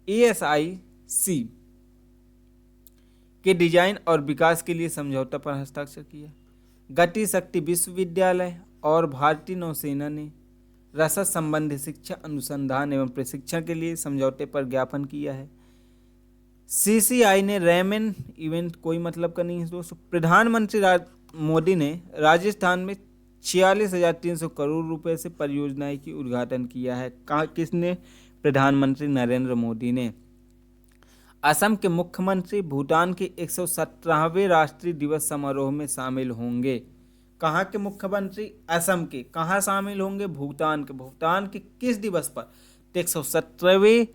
ASIC के डिजाइन और विकास के लिए समझौता पर हस्ताक्षर किया। गति शक्ति विश्वविद्यालय और भारतीय नौसेना ने रसद संबंधी शिक्षा अनुसंधान एवं प्रशिक्षण के लिए समझौते पर ज्ञापन किया है। CCI ने रेमन इवेंट, कोई मतलब का नहीं है दोस्तों। प्रधानमंत्री मोदी ने राजस्थान में 46,300 करोड़ रुपए से परियोजनाएं की उद्घाटन किया है। किसने? प्रधानमंत्री नरेंद्र मोदी ने। असम के मुख्यमंत्री भूटान के 117वें राष्ट्रीय दिवस समारोह में शामिल होंगे। कहाँ के मुख्यमंत्री? असम के। कहाँ शामिल होंगे? भूटान के। भूटान के किस दिवस पर? 117वें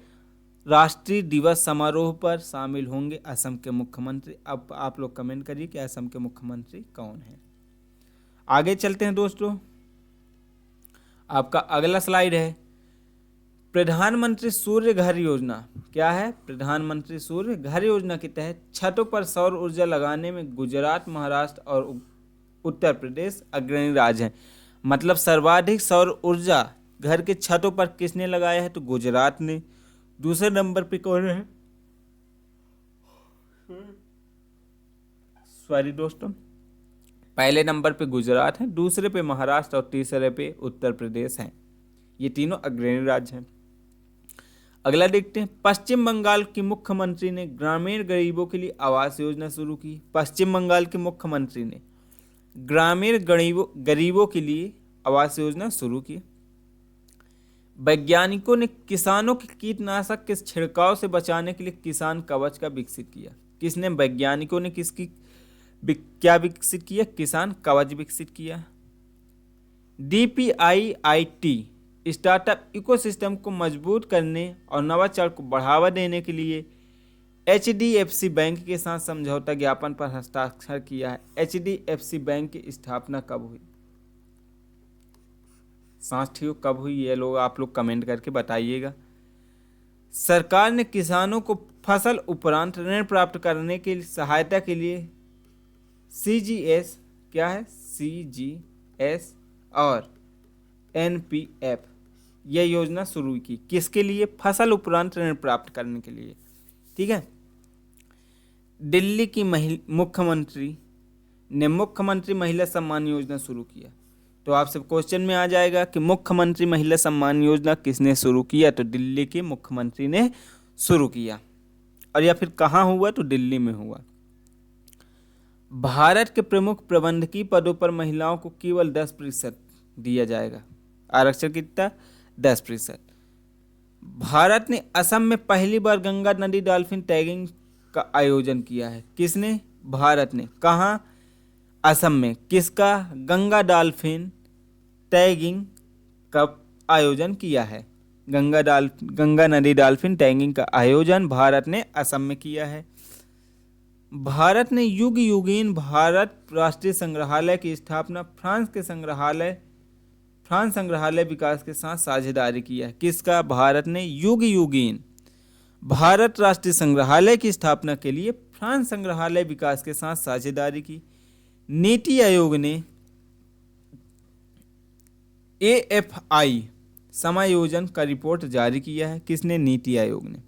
राष्ट्रीय दिवस समारोह पर शामिल होंगे असम के मुख्यमंत्री। अब आप लोग कमेंट करिए कि असम के मुख्यमंत्री कौन है। आगे चलते हैं दोस्तों, आपका अगला स्लाइड है प्रधानमंत्री सूर्य घर योजना। क्या है? प्रधानमंत्री सूर्य घर योजना के तहत छतों पर सौर ऊर्जा लगाने में गुजरात, महाराष्ट्र और उत्तर प्रदेश अग्रणी राज्य हैं। मतलब सर्वाधिक सौर ऊर्जा घर के छतों पर किसने लगाया है? तो गुजरात ने। दूसरे नंबर पे कौन है? सॉरी दोस्तों, पहले नंबर पे गुजरात है, दूसरे पे महाराष्ट्र और तीसरे पे उत्तर प्रदेश हैं। ये तीनों अग्रणी राज्य हैं। अगला देखते हैं, पश्चिम बंगाल की मुख्यमंत्री ने ग्रामीण गरीबों के लिए आवास योजना शुरू की। पश्चिम बंगाल के मुख्यमंत्री ने ग्रामीण गरीबों के लिए आवास योजना शुरू की। वैज्ञानिकों ने किसानों के कीटनाशक के छिड़काव से बचाने के लिए किसान कवच का विकसित किया। किसने? वैज्ञानिकों ने क्या विकसित किया? किसान कवच विकसित किया। DPIIT स्टार्टअप इकोसिस्टम को मजबूत करने और नवाचार को बढ़ावा देने के लिए HDFC बैंक के साथ समझौता ज्ञापन पर हस्ताक्षर किया है। HDFC बैंक की स्थापना कब हुई साथियों? कब हुई? ये लोग आप लोग कमेंट करके बताइएगा। सरकार ने किसानों को फसल उपरांत ऋण प्राप्त करने के लिए सहायता के लिए CGS, क्या है? CGS और NPF यह योजना शुरू की। किसके लिए? फसल उपरांत ऋण प्राप्त करने के लिए। ठीक है। दिल्ली की मुख्यमंत्री ने मुख्यमंत्री महिला सम्मान योजना शुरू किया। तो आपसे क्वेश्चन में आ जाएगा कि मुख्यमंत्री महिला सम्मान योजना किसने शुरू किया? तो दिल्ली के मुख्यमंत्री ने शुरू किया। और या फिर कहाँ हुआ? तो दिल्ली में हुआ। भारत के प्रमुख प्रबंधकीय पदों पर महिलाओं को केवल 10% दिया जाएगा। आरक्षण कितना? 10%। भारत ने असम में पहली बार गंगा नदी डॉल्फिन टैगिंग का आयोजन किया है। किसने? भारत ने। कहाँ? असम में। किसका? गंगा टैगिंग का आयोजन किया है। गंगा नदी डॉल्फिन टैगिंग का आयोजन भारत ने असम में किया है। भारत ने युग युगीन भारत राष्ट्रीय संग्रहालय की स्थापना फ्रांस संग्रहालय विकास के साथ साझेदारी किया है। किसका? भारत ने युग युगीन भारत राष्ट्रीय संग्रहालय की स्थापना के लिए फ्रांस संग्रहालय विकास के साथ साझेदारी की। नीति आयोग ने AFI समायोजन का रिपोर्ट जारी किया है। किसने? नीति आयोग ने।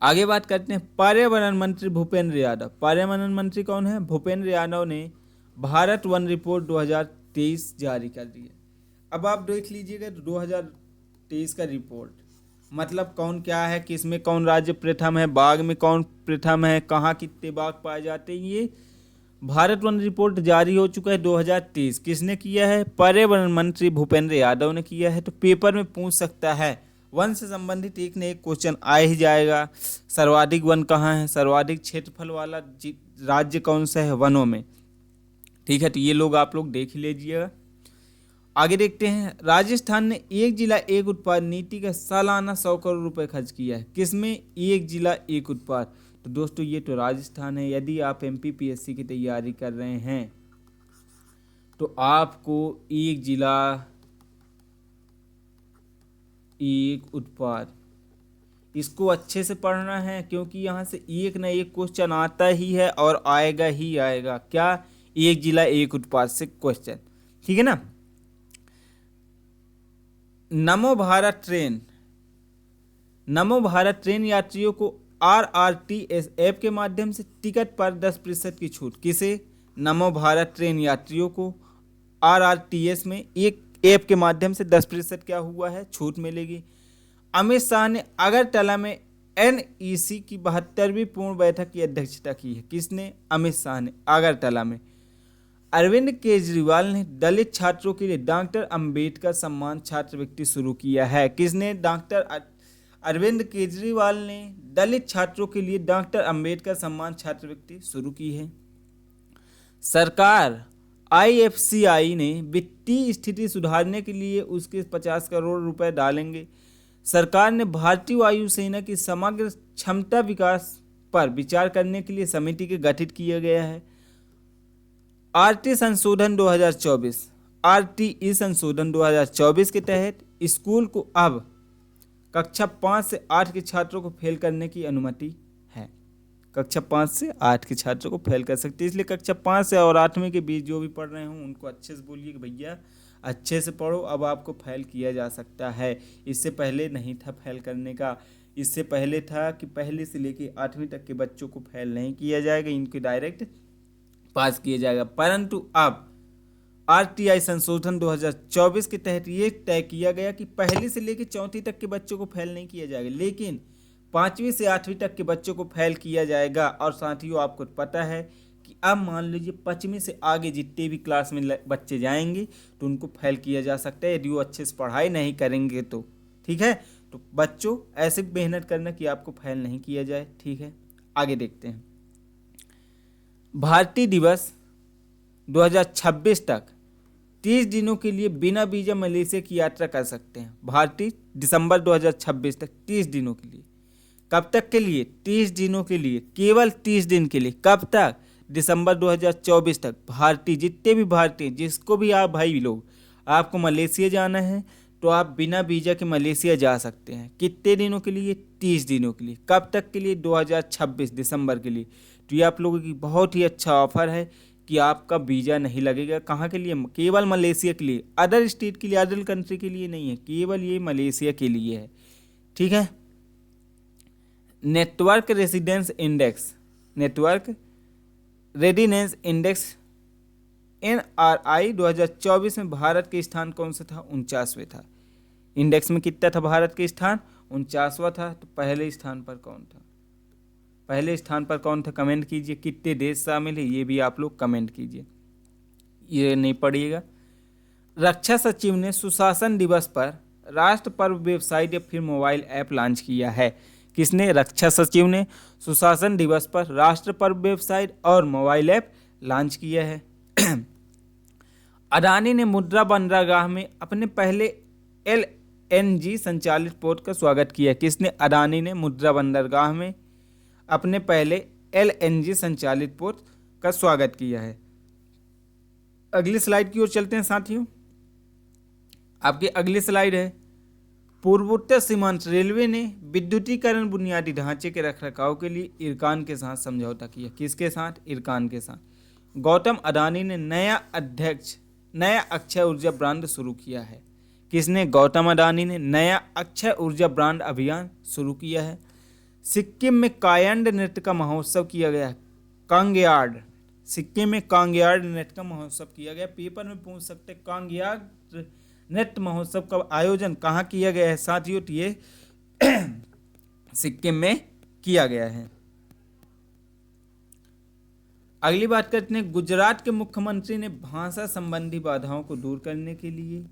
आगे बात करते हैं पर्यावरण मंत्री भूपेंद्र यादव। पर्यावरण मंत्री कौन है? भूपेंद्र यादव ने भारत वन रिपोर्ट 2023 जारी कर दी है। अब आप देख लीजिएगा 2023 का रिपोर्ट मतलब कौन क्या है, किस में कौन राज्य प्रथम है, बाघ में कौन प्रथम है, कहाँ कितने बाघ पाए जाते हैं, ये भारत वन रिपोर्ट जारी हो चुका है 2023। किसने किया है? पर्यावरण मंत्री भूपेंद्र यादव ने किया है। तो पेपर में पूछ सकता है, वन से संबंधित एक न एक क्वेश्चन आ ही जाएगा। सर्वाधिक वन कहाँ है, सर्वाधिक क्षेत्रफल वाला राज्य कौन सा है वनों में, ठीक है। तो ये लोग आप लोग देख लीजिएगा। आगे देखते हैं, राजस्थान ने एक जिला एक उत्पाद नीति का सालाना 100 करोड़ रुपए खर्च किया है। किसमें? एक जिला एक उत्पाद। तो दोस्तों ये तो राजस्थान है। यदि आप MPPSC की तैयारी कर रहे हैं तो आपको एक जिला एक उत्पाद इसको अच्छे से पढ़ना है, क्योंकि यहाँ से एक ना एक क्वेश्चन आता ही है और आएगा ही आएगा। क्या? एक जिला एक उत्पाद से क्वेश्चन, ठीक है ना। नमो भारत ट्रेन यात्रियों को RRTS ऐप के माध्यम से टिकट पर 10% की छूट। किसे? नमो भारत ट्रेन यात्रियों को RRTS में एक ऐप के माध्यम से 10% क्या हुआ है? छूट मिलेगी। अमित शाह ने अगरतला में NEC की 72वीं पूर्ण बैठक की अध्यक्षता की है। किसने? अमित शाह ने अगरतला में। अरविंद केजरीवाल ने दलित छात्रों के लिए डॉक्टर अंबेडकर सम्मान छात्रवृत्ति शुरू किया है। किसने? अरविंद केजरीवाल ने दलित छात्रों के लिए डॉक्टर अंबेडकर सम्मान छात्रवृत्ति शुरू की है। सरकार IFCI ने वित्तीय स्थिति सुधारने के लिए उसके 50 करोड़ रुपए डालेंगे। सरकार ने भारतीय वायुसेना की समग्र क्षमता विकास पर विचार करने के लिए समिति के गठित किया गया है। RT संशोधन 2024 RTE संशोधन 2024 के तहत स्कूल को अब कक्षा 5 से 8 के छात्रों को फेल करने की अनुमति है। कक्षा 5 से 8 के छात्रों को फेल कर सकते हैं, इसलिए कक्षा 5 से और 8वीं के बीच जो भी पढ़ रहे हों उनको अच्छे से बोलिए कि भैया अच्छे से पढ़ो, अब आपको फेल किया जा सकता है। इससे पहले नहीं था फेल करने का, इससे पहले था कि पहले से लेके 8वीं तक के बच्चों को फेल नहीं किया जाएगा, इनको डायरेक्ट पास किया जाएगा। परंतु अब RTI संशोधन 2024 के तहत ये तय किया गया कि पहली से लेकर 4वीं तक के बच्चों को फेल नहीं किया जाएगा, लेकिन 5वीं से 8वीं तक के बच्चों को फेल किया जाएगा। और साथियों आपको पता है कि अब मान लीजिए 5वीं से आगे जितने भी क्लास में बच्चे जाएंगे तो उनको फेल किया जा सकता है यदि वो अच्छे से पढ़ाई नहीं करेंगे तो, ठीक है। तो बच्चों ऐसे मेहनत करना कि आपको फेल नहीं किया जाए, ठीक है। आगे देखते हैं, भारतीय दिवस 2026 तक 30 दिनों के लिए बिना वीजा मलेशिया की यात्रा कर सकते हैं। भारतीय दिसंबर 2026 तक 30 दिनों के लिए। कब तक के लिए? 30 दिनों के लिए, केवल 30 दिन के लिए। कब तक? दिसंबर 2024 तक। भारतीय जितने भी भारतीय जिसको भी आप भाई लोग आपको मलेशिया जाना है तो आप बिना वीजा के मलेशिया जा सकते हैं। कितने दिनों के लिए? 30 दिनों के लिए। कब तक के लिए? 2026 दिसंबर के लिए। तो ये आप लोगों की बहुत ही अच्छा ऑफर है कि आपका वीज़ा नहीं लगेगा। कहाँ के लिए? केवल मलेशिया के लिए, अदर स्टेट के लिए, अदर कंट्री के लिए नहीं है, केवल ये मलेशिया के लिए है, ठीक है। नेटवर्क रेजिडेंस इंडेक्स NRI 2024 में भारत के स्थान कौन सा था? 49वें था। इंडेक्स में कितना था भारत के स्थान? 49वां था। तो पहले स्थान पर कौन था? पहले स्थान पर कौन था? कमेंट कीजिए। कितने देश शामिल है ये भी आप लोग कमेंट कीजिए, ये नहीं पढ़िएगा। रक्षा सचिव ने सुशासन दिवस पर राष्ट्र पर्व वेबसाइट या फिर मोबाइल ऐप लॉन्च किया है। किसने? रक्षा सचिव ने सुशासन दिवस पर राष्ट्र पर्व वेबसाइट और मोबाइल ऐप लॉन्च किया है। अडानी ने मुद्रा बंदरगाह में अपने पहले LNG संचालित पोर्ट का स्वागत किया। किसने? अडानी ने मुद्रा बंदरगाह में अपने पहले LNG संचालित पोर्ट का स्वागत किया है। अगली स्लाइड की ओर चलते हैं साथियों। आपकी अगली स्लाइड है, पूर्वोत्तर सीमांत रेलवे ने विद्युतीकरण बुनियादी ढांचे के रखरखाव के लिए इरकान के साथ समझौता किया। किसके साथ? इरकान के साथ। गौतम अडानी ने नया अक्षय ऊर्जा ब्रांड शुरू किया है। किसने? गौतम अडानी ने नया अक्षय ऊर्जा ब्रांड अभियान शुरू किया है। सिक्किम में कायंड नृत्य का महोत्सव किया गया। कांगयार्ड, सिक्किम में कांगयार्ड नृत्य का महोत्सव किया गया। पेपर में पूछ सकते कांगयार्ड नृत्य महोत्सव का आयोजन कहाँ किया गया है साथियों? तो ये सिक्किम में किया गया है। अगली बात करते हैं, गुजरात के मुख्यमंत्री ने भाषा संबंधी बाधाओं को दूर करने के लिए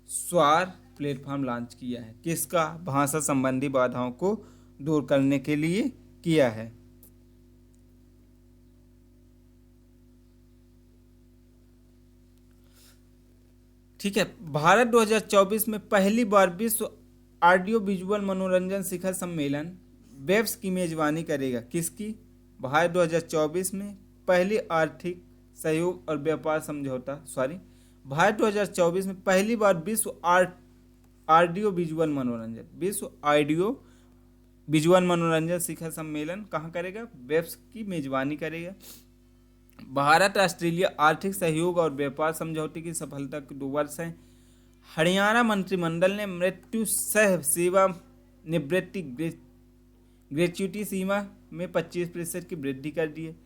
स्वार प्लेटफॉर्म लॉन्च किया है। किसका? भाषा संबंधी बाधाओं को दूर करने के लिए किया है। ठीक है। भारत 2024 में पहली बार विश्व ऑडियो विजुअल मनोरंजन शिखर सम्मेलन वेब्स की मेजबानी करेगा। किसकी? भारत 2024 में पहली आर्थिक सहयोग और व्यापार समझौता भारत 2024 में पहली बार विश्व ऑडियो विजुअल मनोरंजन शिखर सम्मेलन कहाँ करेगा? वेब्स की मेजबानी करेगा। भारत ऑस्ट्रेलिया आर्थिक सहयोग और व्यापार समझौते की सफलता के 2 वर्ष हैं। हरियाणा मंत्रिमंडल ने मृत्यु सह सेवा निवृत्ति ग्रेच्युटी सीमा में 25% की वृद्धि कर दी है।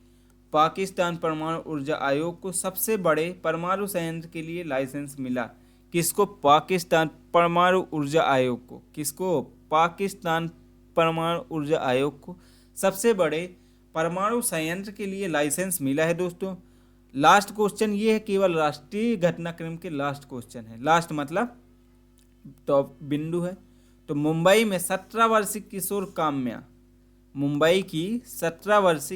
पाकिस्तान परमाणु ऊर्जा आयोग को सबसे बड़े परमाणु संयंत्र के लिए लाइसेंस मिला। किसको? पाकिस्तान परमाणु ऊर्जा आयोग को। किसको? पाकिस्तान परमाणु ऊर्जा आयोग को सबसे बड़े परमाणु संयंत्र के लिए लाइसेंस मिला है। दोस्तों लास्ट क्वेश्चन ये है, केवल राष्ट्रीय घटनाक्रम के लास्ट क्वेश्चन है। लास्ट मतलब टॉप बिंदु है। तो मुंबई में 17 वर्षीय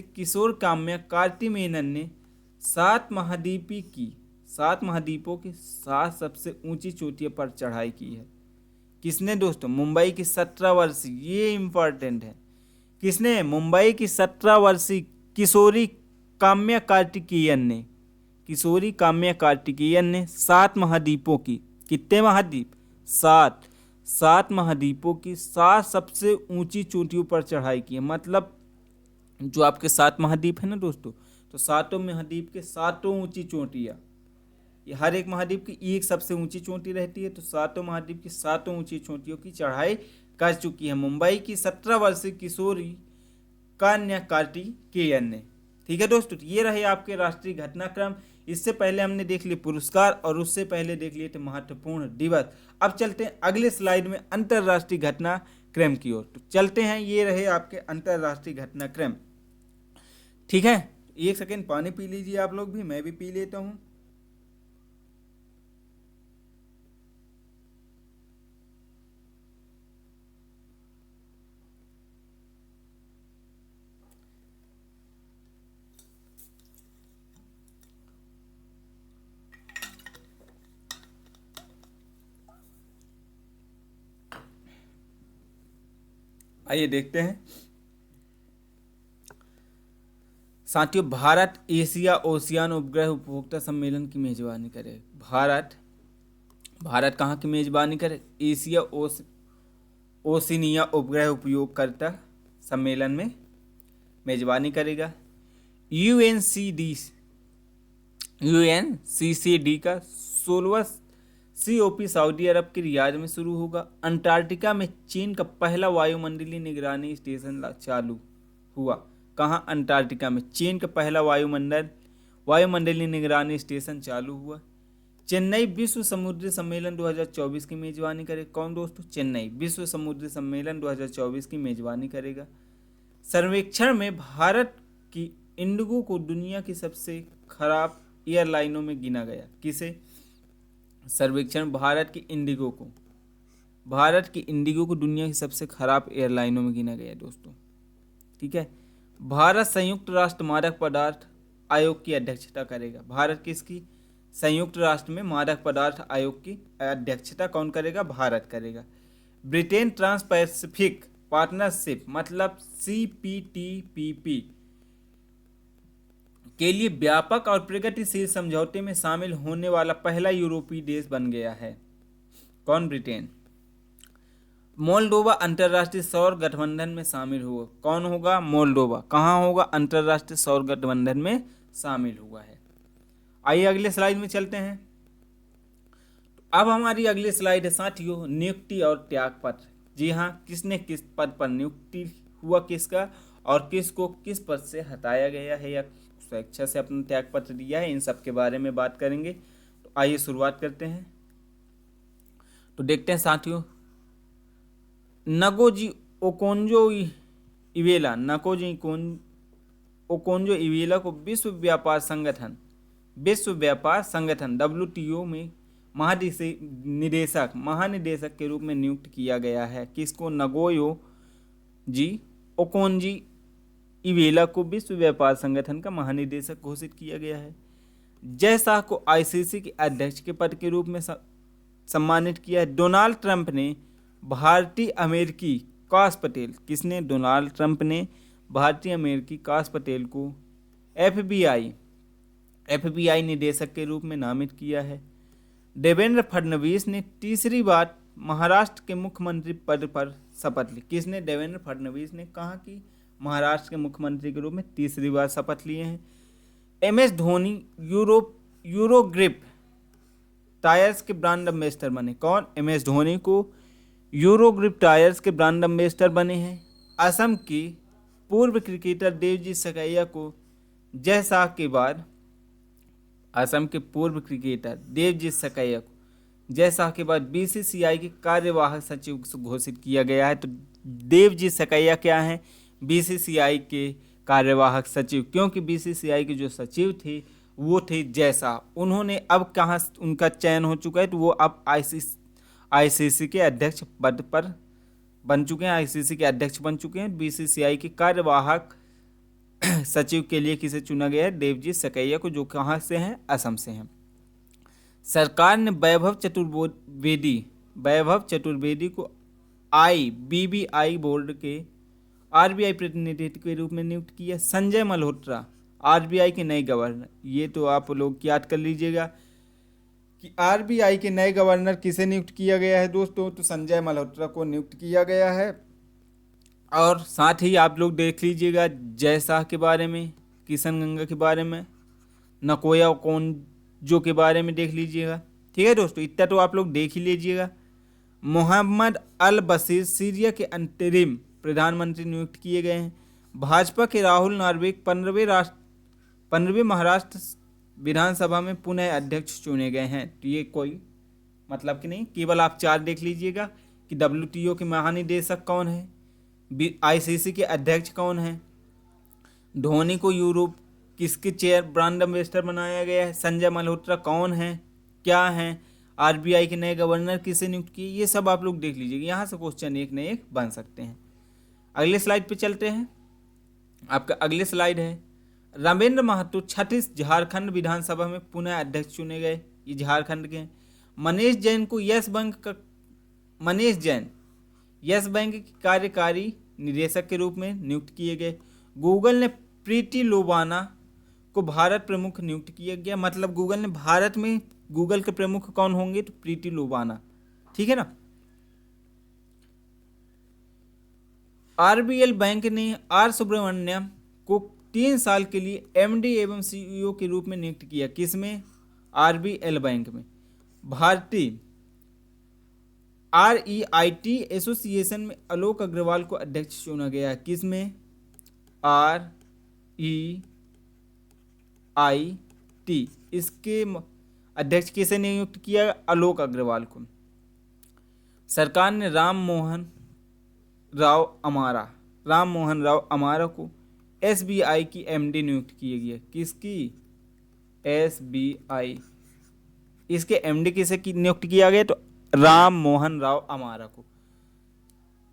किशोर काम्या कार्ति मेनन ने 7 महाद्वीपों की 7 सबसे ऊंची चोटियों पर चढ़ाई की है। किसने दोस्तों? मुंबई की 17 वर्षीय, ये इंपॉर्टेंट है। किसने? मुंबई की 17 वर्षीय किशोरी काम्या कार्तिकेयन ने 7 महाद्वीपों की, कितने महाद्वीप? 7 महाद्वीपों की 7 सबसे ऊंची चोटियों पर चढ़ाई की है। मतलब जो आपके 7 महाद्वीप है ना दोस्तों, तो 7 महाद्वीप के 7 ऊंची चोटियाँ, ये हर एक महाद्वीप की एक सबसे ऊंची चोटी रहती है। तो 7 महाद्वीप की 7 ऊंची चोटियों की चढ़ाई कर चुकी है मुंबई की 17 वर्षीय किशोरी कान्या कार्तिकेयन ने। ठीक है दोस्तों, ये रहे आपके राष्ट्रीय घटनाक्रम। इससे पहले हमने देख लिए पुरस्कार और उससे पहले देख लिए थे महत्वपूर्ण दिवस। अब चलते हैं अगले स्लाइड में अंतर्राष्ट्रीय घटनाक्रम की ओर। तो चलते हैं, ये रहे आपके अंतर्राष्ट्रीय घटनाक्रम। ठीक है, 1 सेकेंड पानी पी लीजिए आप लोग भी, मैं भी पी लेता हूँ। आइए देखते हैं साथियों, भारत एशिया ओशियान उपग्रह उपभोक्ता सम्मेलन की मेजबानी करे। भारत कहाँ की मेजबानी करे? एशिया ओशिनिया उपग्रह उपयोगकर्ता सम्मेलन में मेजबानी करेगा। यूएनसीसीडी का 16वां COP सऊदी अरब के रियाद में शुरू होगा। अंटार्कटिका में चीन का पहला वायुमंडलीय निगरानी स्टेशन चालू हुआ। कहाँ? अंटार्कटिका में चीन का पहला वायुमंडलीय निगरानी स्टेशन चालू हुआ। चेन्नई विश्व समुद्री सम्मेलन 2024 की मेजबानी करे। कौन दोस्तों? चेन्नई विश्व समुद्री सम्मेलन 2024 की मेजबानी करेगा। सर्वेक्षण में भारत की इंडिगो को दुनिया की सबसे खराब एयरलाइनों में गिना गया। किसे? सर्वेक्षण भारत की इंडिगो को दुनिया की सबसे खराब एयरलाइनों में गिना गया दोस्तों। ठीक है। भारत संयुक्त राष्ट्र मादक पदार्थ आयोग की अध्यक्षता करेगा। भारत किसकी? संयुक्त राष्ट्र में मादक पदार्थ आयोग की अध्यक्षता कौन करेगा? भारत करेगा। ब्रिटेन ट्रांस पैसिफिक पार्टनरशिप मतलब CPTPP के लिए व्यापक और प्रगतिशील समझौते में शामिल होने वाला पहला यूरोपीय देश बन गया है। कौन? ब्रिटेन। मोल्डोवा अंतर्राष्ट्रीय सौर गठबंधन में शामिल हुआ। कौन होगा? मोल्डोवा। कहाँ होगा? अंतर्राष्ट्रीय सौर गठबंधन में शामिल हुआ है। आइए अगले स्लाइड में चलते हैं। अब हमारी अगली स्लाइड है साथियों, नियुक्ति और त्याग पत्र। जी हाँ, किसने किस पद पर नियुक्ति हुआ किसका और किसको किस पद से हटाया गया है या स्वेच्छा से अपना त्याग पत्र दिया है, इन सब के बारे में बात करेंगे। तो आइए शुरुआत करते हैं। तो देखते हैं साथियों, नगोजी ओकोंजो ओकोंजो इवेला को विश्व व्यापार संगठन WTO में महानिदेशक के रूप में नियुक्त किया गया है। किसको? नगोयो जी ओकोंजी इवेला को विश्व व्यापार संगठन का महानिदेशक घोषित किया गया है। जय शाह को ICC के अध्यक्ष के पद के रूप में सम्मानित किया है। डोनाल्ड ट्रंप ने भारतीय अमेरिकी काश पटेल, किसने? डोनाल्ड ट्रंप ने भारतीय अमेरिकी काश पटेल को FBI निदेशक के रूप में नामित किया है। देवेंद्र फडणवीस ने तीसरी बार महाराष्ट्र के मुख्यमंत्री पद पर शपथ ली। किसने? देवेंद्र फडणवीस ने कहा कि महाराष्ट्र के मुख्यमंत्री के रूप में तीसरी बार शपथ लिए हैं। MS धोनी यूरोग्रिप टायर्स के ब्रांड एम्बेसडर बने। कौन? MS धोनी को यूरोग्रिप टायर्स के ब्रांड एम्बेसडर बने हैं। असम के पूर्व क्रिकेटर देवजीत सकैया को जय शाह के बाद BCCI के कार्यवाहक सचिव घोषित किया गया है। तो देवजीत सकैया क्या हैं? BCCI के कार्यवाहक सचिव, क्योंकि BCCI के जो सचिव थे वो थे जय शाह। उन्होंने अब कहाँ उनका चयन हो चुका है, तो वो अब ICC के अध्यक्ष पद पर बन चुके हैं, ICC के अध्यक्ष बन चुके हैं। BCCI के कार्यवाहक सचिव के लिए किसे चुना गया है? देवजीत सकैया को, जो कहाँ से हैं? असम से हैं। सरकार ने वैभव चतुर्वेदी को BBI बोर्ड के RBI प्रतिनिधि के रूप में नियुक्त किया। संजय मल्होत्रा RBI के नए गवर्नर, ये तो आप लोग याद कर लीजिएगा कि RBI के नए गवर्नर किसे नियुक्त किया गया है दोस्तों? तो संजय मल्होत्रा को नियुक्त किया गया है। और साथ ही आप लोग देख लीजिएगा जय शाह के बारे में, किशन गंगा के बारे में, नकोया ओकोंजो के बारे में देख लीजिएगा। ठीक है दोस्तों, इतना तो आप लोग देख ही लीजिएगा। मोहम्मद अल बशीर सीरिया के अंतरिम प्रधानमंत्री नियुक्त किए गए हैं। भाजपा के राहुल नार्वेक 15वें महाराष्ट्र विधानसभा में पुनः अध्यक्ष चुने गए हैं। तो ये कोई मतलब कि नहीं, केवल आप 4 देख लीजिएगा कि WTO के महानिदेशक कौन है, ICC के अध्यक्ष कौन है, धोनी को यूरोप किसके चेयर ब्रांड एम्बेसडर बनाया गया है, संजय मल्होत्रा कौन है, क्या है, RBI के नए गवर्नर किसे नियुक्त किए, ये सब आप लोग देख लीजिएगा। यहाँ से क्वेश्चन एक न एक बन सकते हैं। अगले स्लाइड पे चलते हैं। आपका अगले स्लाइड है, रामेंद्र महतो 36 झारखंड विधानसभा में पुनः अध्यक्ष चुने गए। ये झारखंड के हैं। मनीष जैन को यस बैंक के कार्यकारी निदेशक के रूप में नियुक्त किए गए। गूगल ने प्रीति लोबाना को भारत प्रमुख नियुक्त किया गया। मतलब गूगल ने भारत में गूगल के प्रमुख कौन होंगे? तो प्रीति लोबाना। ठीक है ना। RBL बैंक ने R सुब्रमण्यम को 3 साल के लिए MD एवं CEO के रूप में नियुक्त किया। किसमें? RBL बैंक में। भारतीय REIT एसोसिएशन में आलोक अग्रवाल को अध्यक्ष चुना गया है। किसमें? REIT, इसके अध्यक्ष किसे नियुक्त किया? आलोक अग्रवाल को। सरकार ने राम मोहन राव अमारा को SBI की MD नियुक्त किया गया। किसकी? SBI, इसके MD किसे नियुक्त किया गया? तो राम मोहन राव अमारा को।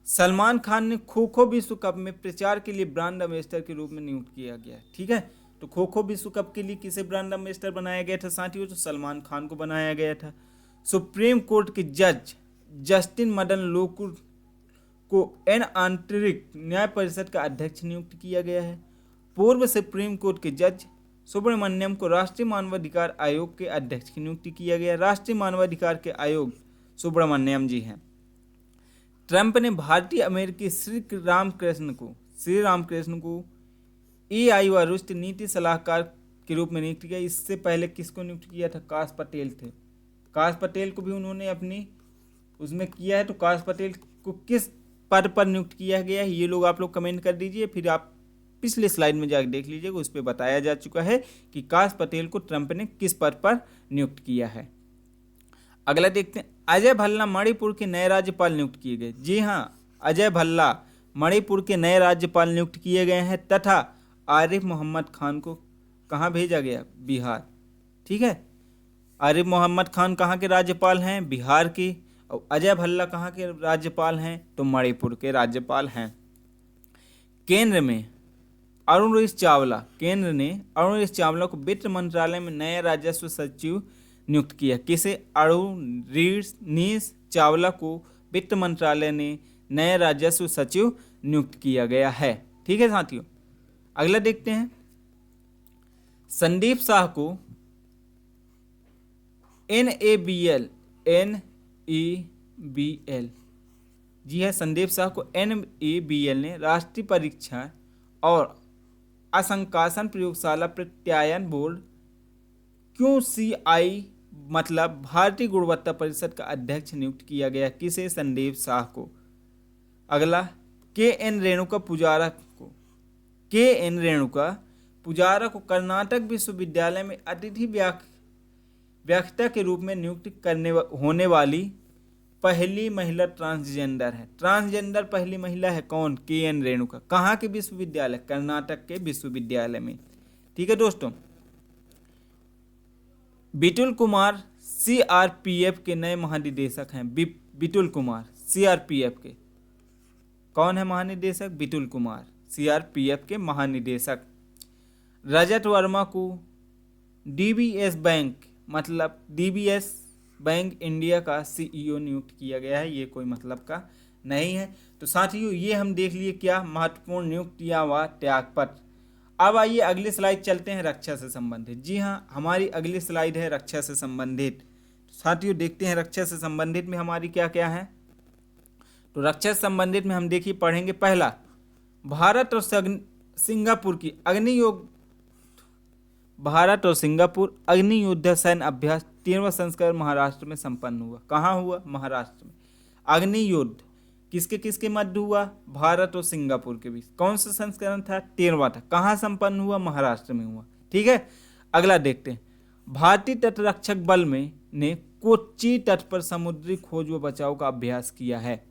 सलमान खान ने खो खो विश्व कप में प्रचार के लिए ब्रांड एम्बेसडर के रूप में नियुक्त किया गया। ठीक है, तो खो खो विश्व कप के लिए किसे ब्रांड एम्बेसडर बनाया गया था साथियों? तो सलमान खान को बनाया गया था। सुप्रीम कोर्ट के जज जस्टिन मदन लोकुर को आंतरिक न्याय परिषद का अध्यक्ष नियुक्त किया गया है। पूर्व सुप्रीम कोर्ट के जज सुब्रमण्यम को राष्ट्रीय मानवाधिकार आयोग के अध्यक्ष की नियुक्ति किया गया। राष्ट्रीय मानवाधिकार के आयोग सुब्रमण्यम जी हैं। ट्रंप ने भारतीय अमेरिकी श्री रामकृष्ण को AI व रुष्ट नीति सलाहकार के रूप में नियुक्त किया। इससे पहले किसको नियुक्त किया था? काश पटेल थे। काश पटेल को भी उन्होंने अपनी उसमें किया है। तो काश पटेल को किस पद पर नियुक्त किया गया है, ये लोग आप लोग कमेंट कर दीजिए। फिर आप पिछले स्लाइड में जाकर देख लीजिएगा, उस पर बताया जा चुका है कि काश पटेल को ट्रंप ने किस पद पर नियुक्त किया है। अगला देखते हैं, अजय भल्ला मणिपुर के नए राज्यपाल नियुक्त किए गए। जी हाँ, अजय भल्ला मणिपुर के नए राज्यपाल नियुक्त किए गए हैं तथा आरिफ मोहम्मद खान को कहाँ भेजा गया? बिहार। ठीक है, आरिफ मोहम्मद खान कहाँ के राज्यपाल हैं? बिहार के। और अजय भल्ला कहाँ के राज्यपाल हैं? तो मणिपुर के राज्यपाल हैं। केंद्र में अरुणेश चावला, केंद्र ने अरुणेश चावला को वित्त मंत्रालय में नया राजस्व सचिव नियुक्त किया। किसे? अरुणेश चावला को वित्त मंत्रालय ने नया राजस्व सचिव नियुक्त किया गया है। ठीक है साथियों, अगला देखते हैं, संदीप शाह को NABL जी है, संदीप शाह को NABL ने राष्ट्रीय परीक्षा और अंकशासन प्रयोगशाला प्रत्यायन बोर्ड QCI मतलब भारतीय गुणवत्ता परिषद का अध्यक्ष नियुक्त किया गया। किसे? संदीप शाह को। अगला, KN रेणुका पुजारा को कर्नाटक विश्वविद्यालय में अतिथि व्याख्याता के रूप में नियुक्त होने वाली पहली महिला ट्रांसजेंडर है। ट्रांसजेंडर पहली महिला है कौन? KN रेणुका। कहाँ के विश्वविद्यालय? कर्नाटक के विश्वविद्यालय में। ठीक है दोस्तों, बिटुल कुमार CRPF के नए महानिदेशक हैं। बिटुल कुमार CRPF के कौन है महानिदेशक? बिटुल कुमार CRPF के महानिदेशक। रजत वर्मा को DBS बैंक मतलब DBS बैंक इंडिया का CEO नियुक्त किया गया है। ये कोई मतलब का नहीं है। तो साथियों, ये हम देख लिए क्या महत्वपूर्ण नियुक्तियां व त्यागपत्र। अब आइए अगली स्लाइड चलते हैं, रक्षा से संबंधित। जी हाँ, हमारी अगली स्लाइड है रक्षा से संबंधित। साथियों देखते हैं रक्षा से संबंधित में हमारी क्या क्या है। तो रक्षा से संबंधित में हम देखिए पढ़ेंगे, पहला, भारत और सिंगापुर अग्नि योद्धा सैन्य अभ्यास 13वां संस्करण महाराष्ट्र में संपन्न हुआ। कहाँ हुआ? महाराष्ट्र में। अग्नि युद्ध किसके किसके मध्य हुआ? भारत और सिंगापुर के बीच। कौन सा संस्करण था? 13वां था। कहाँ संपन्न हुआ? महाराष्ट्र में हुआ। ठीक है, अगला देखते हैं, भारतीय तटरक्षक बल ने कोच्चि तट पर समुद्री खोज व बचाव का अभ्यास किया है।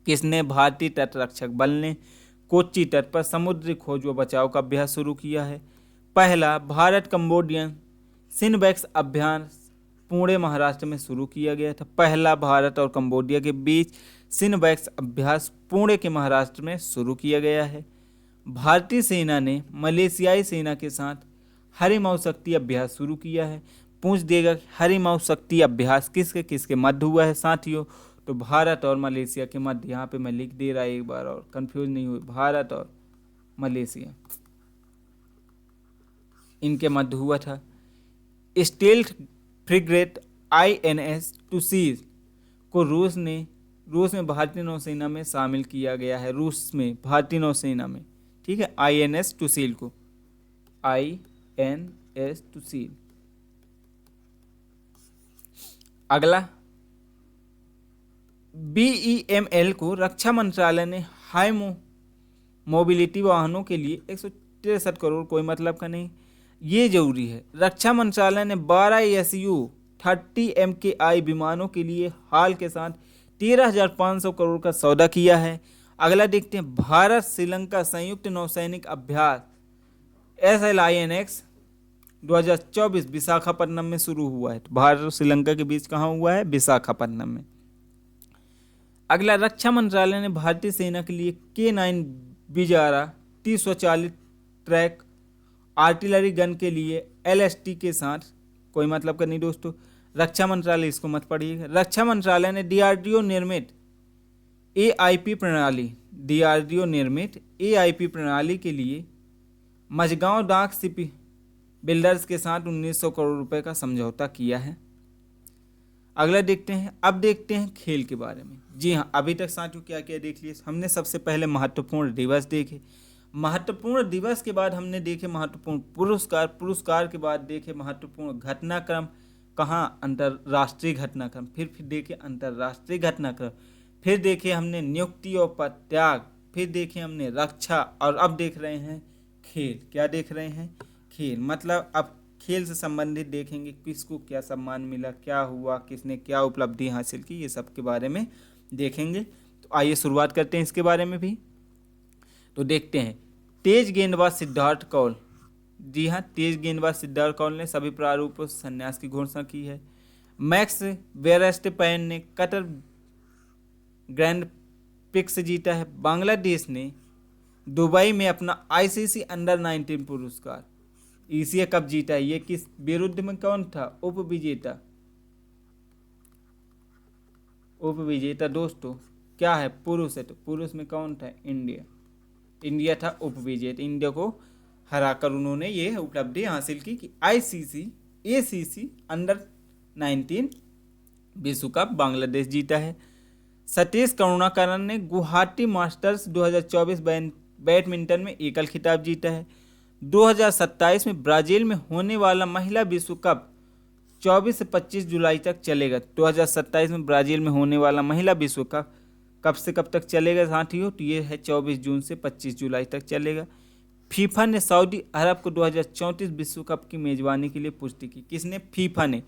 किसने? भारतीय तटरक्षक बल ने कोच्चि तट पर समुद्री खोज व बचाव का अभ्यास शुरू किया है। पहला, भारत कंबोडियन सिनबैक्स अभ्यास पुणे महाराष्ट्र में शुरू किया गया था। पहला भारत और कंबोडिया के बीच सिनबैक्स अभ्यास पुणे के महाराष्ट्र में शुरू किया गया है। भारतीय सेना ने मलेशियाई सेना के साथ हरिमाऊ शक्ति अभ्यास शुरू किया है। पूछ देगा हरिमाऊ शक्ति अभ्यास किसके किसके मध्य हुआ है साथियों? तो भारत और मलेशिया के मध्य। यहाँ पे मैं लिख दे रहा एक बार और कंफ्यूज नहीं हुई, भारत और मलेशिया इनके मध्य हुआ था। स्टील्थ फ्रिगेट INS टुसील को रूस में भारतीय नौसेना में शामिल किया गया है। रूस में भारतीय नौसेना में। ठीक है, INS टुसील को, INS टुसील। अगला, BEML को रक्षा मंत्रालय ने हाई मोबिलिटी वाहनों के लिए 163 करोड़, कोई मतलब का नहीं, ये जरूरी है। रक्षा मंत्रालय ने 12 SU-30 MKI विमानों के लिए हाल के साथ 13,500 करोड़ का सौदा किया है। अगला देखते हैं, भारत श्रीलंका संयुक्त नौसैनिक अभ्यास SLINX 2024 विशाखापट्टनम में शुरू हुआ है। तो भारत और श्रीलंका के बीच कहाँ हुआ है? विशाखापट्टनम में। अगला, रक्षा मंत्रालय ने भारतीय सेना के लिए K9 B11 T स्वचालित ट्रैक आर्टिलरी गन के लिए LST के साथ, कोई मतलब का नहीं दोस्तों, रक्षा मंत्रालय इसको मत पढ़िएगा। रक्षा मंत्रालय ने DRDO निर्मित AIP प्रणाली के लिए मझगांव डाक शिप बिल्डर्स के साथ 1900 करोड़ रुपए का समझौता किया है। अगला देखते हैं, अब देखते हैं खेल के बारे में। जी हाँ, अभी तक साथियों क्या क्या देख लिए हमने। सबसे पहले महत्वपूर्ण दिवस देखे, महत्वपूर्ण दिवस के बाद हमने देखे महत्वपूर्ण पुरस्कार के बाद देखे महत्वपूर्ण घटनाक्रम। कहाँ? अंतर्राष्ट्रीय घटनाक्रम। फिर देखे अंतर्राष्ट्रीय घटनाक्रम, फिर देखे हमने नियुक्ति और त्याग, फिर देखे हमने रक्षा, और अब देख रहे हैं खेल। क्या देख रहे हैं? खेल। मतलब अब खेल से संबंधित देखेंगे किसको क्या सम्मान मिला, क्या हुआ, किसने क्या उपलब्धि हासिल की, ये सब के बारे में देखेंगे। तो आइए शुरुआत करते हैं इसके बारे में भी। तो देखते हैं, तेज गेंदबाज सिद्धार्थ कौल। जी हाँ, तेज गेंदबाज सिद्धार्थ कौल ने सभी प्रारूपों से संन्यास की घोषणा की है। मैक्स वेरस्टेपेन ने कतर ग्रैंड प्रिक्स जीता है। बांग्लादेश ने दुबई में अपना आईसीसी अंडर 19 पुरस्कार एशिया कप जीता है। ये किस विरुद्ध में कौन था? उपविजेता दोस्तों क्या है? पुरुष है। तो पुरुष में कौन था? इंडिया था उपविजेता। इंडिया को हराकर उन्होंने ये उपलब्धि हासिल की कि एसीसी अंडर 19 विश्व कप बांग्लादेश जीता है। सतीश करुणाकरन ने गुवाहाटी मास्टर्स 2024 बैडमिंटन में एकल खिताब जीता है। 2027 में ब्राजील में होने वाला महिला विश्व कप 24 से 25 जुलाई तक चलेगा। 2027 में ब्राजील में होने वाला महिला विश्व कप कब से कब तक चलेगा साथियों? तो ये है 24 जून से 25 जुलाई तक चलेगा। फीफा ने सऊदी अरब को 2034 विश्व कप की मेजबानी के लिए पुष्टि की। किसने? फीफा ने।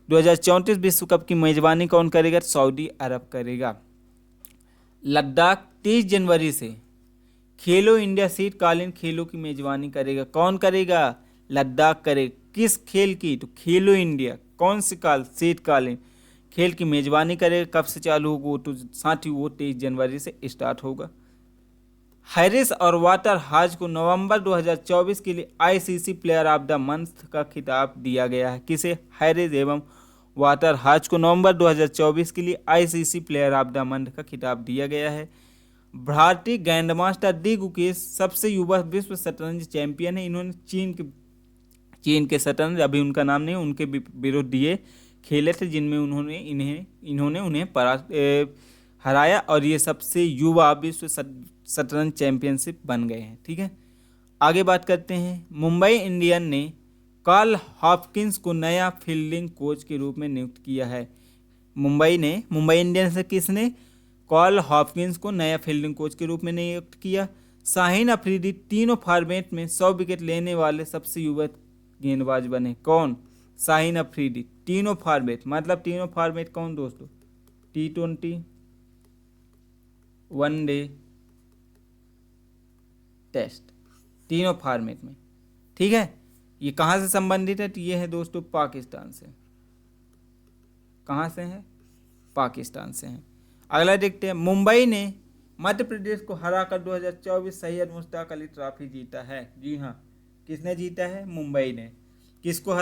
2034 विश्व कप की मेजबानी कौन करेगा? सऊदी अरब करेगा। लद्दाख 23 जनवरी से खेलो इंडिया शीतकालीन खेलों की मेजबानी करेगा। कौन करेगा? लद्दाख करेगा। किस खेल की? तो खेलो इंडिया। कौन से काल? शीतकालीन खेल की मेजबानी करेगा। कब से चालू होगा? वो तो साथ ही वो 23 जनवरी से स्टार्ट होगा। हैरिस और वाटर हाज को नवंबर 2024 के लिए ICC player of the month का खिताब दिया गया है। किसे? हैरिस एवं वाटर हाज को नवंबर 2024 के लिए ICC player of the month का खिताब दिया गया है। भारतीय ग्रैंडमास्टर डी गुकेश सबसे युवा विश्व शतरंज चैंपियन है। इन्होंने चीन के शतरंज, अभी उनका नाम नहीं, उनके विरुद्ध ये खेले थे जिनमें इन्होंने उन्हें हराया, और ये सबसे युवा विश्व शतरंज चैंपियनशिप बन गए हैं। ठीक है, आगे बात करते हैं। मुंबई इंडियन ने कार्ल हॉपकिंस को नया फील्डिंग कोच के रूप में नियुक्त किया है। मुंबई इंडियंस से किसने? कार्ल हॉपकिंस को नया फील्डिंग कोच के रूप में नियुक्त किया। शाहीन अफरीदी तीनों फॉर्मेट में 100 विकेट लेने वाले सबसे युवा गेंदबाज बने। कौन? शाहीन अफरीदी। तीनों फॉर्मेट, मतलब तीनों फॉर्मेट कौन दोस्तों? T20, वनडे, टेस्ट, तीनों फॉर्मेट में। ठीक है, ये कहाँ से संबंधित है? तो ये है दोस्तों पाकिस्तान से। कहाँ से है? पाकिस्तान से है। अगला देखते हैं। मुंबई ने मध्य प्रदेश को हराकर 2024 सैयद मुश्ताक अली ट्रॉफी जीता है। जी हाँ, किसने जीता है? मुंबई ने। किसको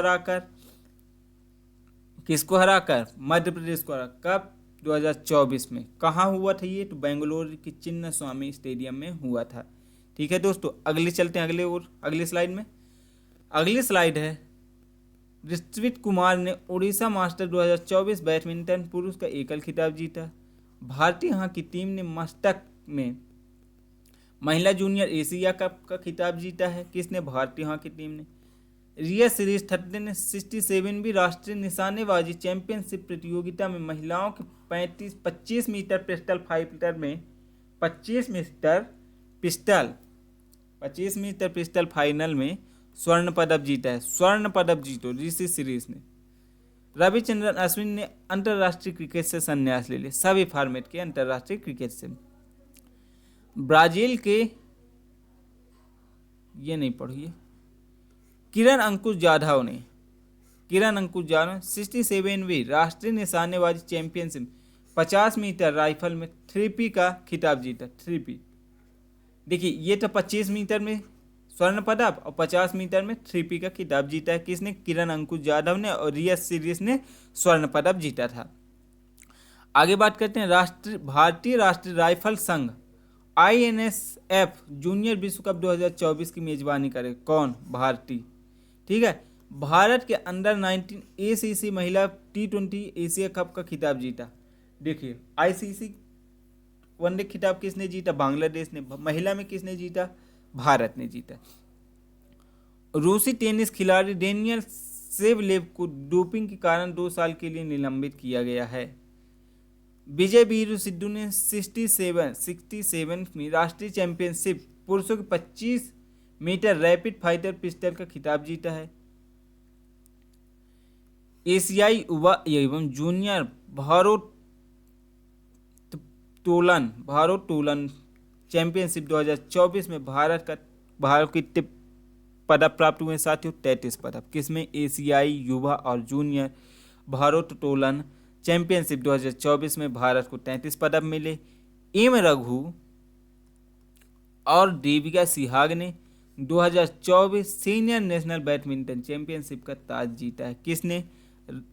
हराकर? मध्य प्रदेश को हरा। कब? 2024 में। कहाँ हुआ था ये? तो बेंगलोर की चिन्ना स्वामी स्टेडियम में हुआ था। ठीक है दोस्तों, अगले चलते हैं अगली स्लाइड में। अगली स्लाइड है, ऋत्विक कुमार ने उड़ीसा मास्टर 2024 बैडमिंटन पुरुष का एकल खिताब जीता। भारतीय हॉकी टीम ने मस्कट में महिला जूनियर एशिया कप का खिताब जीता है। किसने? भारतीय हॉकी टीम ने। रिया सीरीज 30 ने 67वीं राष्ट्रीय निशानेबाजी चैंपियनशिप प्रतियोगिता में महिलाओं के 25 मीटर पिस्टल फाइटर में 25 मीटर पिस्टल फाइनल में स्वर्ण पदक जीता है। स्वर्ण पदक जीतो ऋषि सीरीज ने। रविचंद्रन अश्विन ने अंतर्राष्ट्रीय क्रिकेट से संन्यास ले लिया, सभी फॉर्मेट के अंतर्राष्ट्रीय क्रिकेट से। ब्राजील के ये नहीं पढ़िए, किरण अंकुश जाधव ने 67वीं राष्ट्रीय निशानेबाजी चैंपियनशिप 50 मीटर राइफल में 3P का खिताब जीता। 3P देखिए, ये तो 25 मीटर में स्वर्ण पदक और 50 मीटर में 3P का खिताब जीता है। किसने? किरण अंकुश जाधव ने। और रिया सीरीज ने स्वर्ण पदक जीता था। आगे बात करते हैं। भारतीय राष्ट्रीय राइफल संघ INSF जूनियर विश्व कप 2024 की मेजबानी करे। कौन? भारतीय। ठीक है, भारत के अंडर 19 ACC महिला T20 एशिया कप का खिताब जीता। देखिए, ICC वनडे खिताब किसने जीता? बांग्लादेश ने। महिला में किसने जीता? भारत ने जीता। रूसी टेनिस खिलाड़ी डेनियल शेवलेव को डोपिंग के कारण 2 साल के लिए निलंबित किया गया है। विजय वीरू सिद्धू ने 67वीं राष्ट्रीय चैंपियनशिप पुरुषों के 25 मीटर रैपिड फाइटर पिस्टल का खिताब जीता है। एशियाई युवा एवं जूनियर भारोत्तोलन चैंपियनशिप 2024 में भारत को कितने पदक प्राप्त हुए साथियों? 33 पदक। किसमें? एशियाई युवा और जूनियर भारोत्तोलन चैंपियनशिप 2024 में भारत को 33 पदक मिले। एम रघु और देविका सिहाग ने 2024 सीनियर नेशनल बैडमिंटन चैंपियनशिप का ताज जीता है। किसने?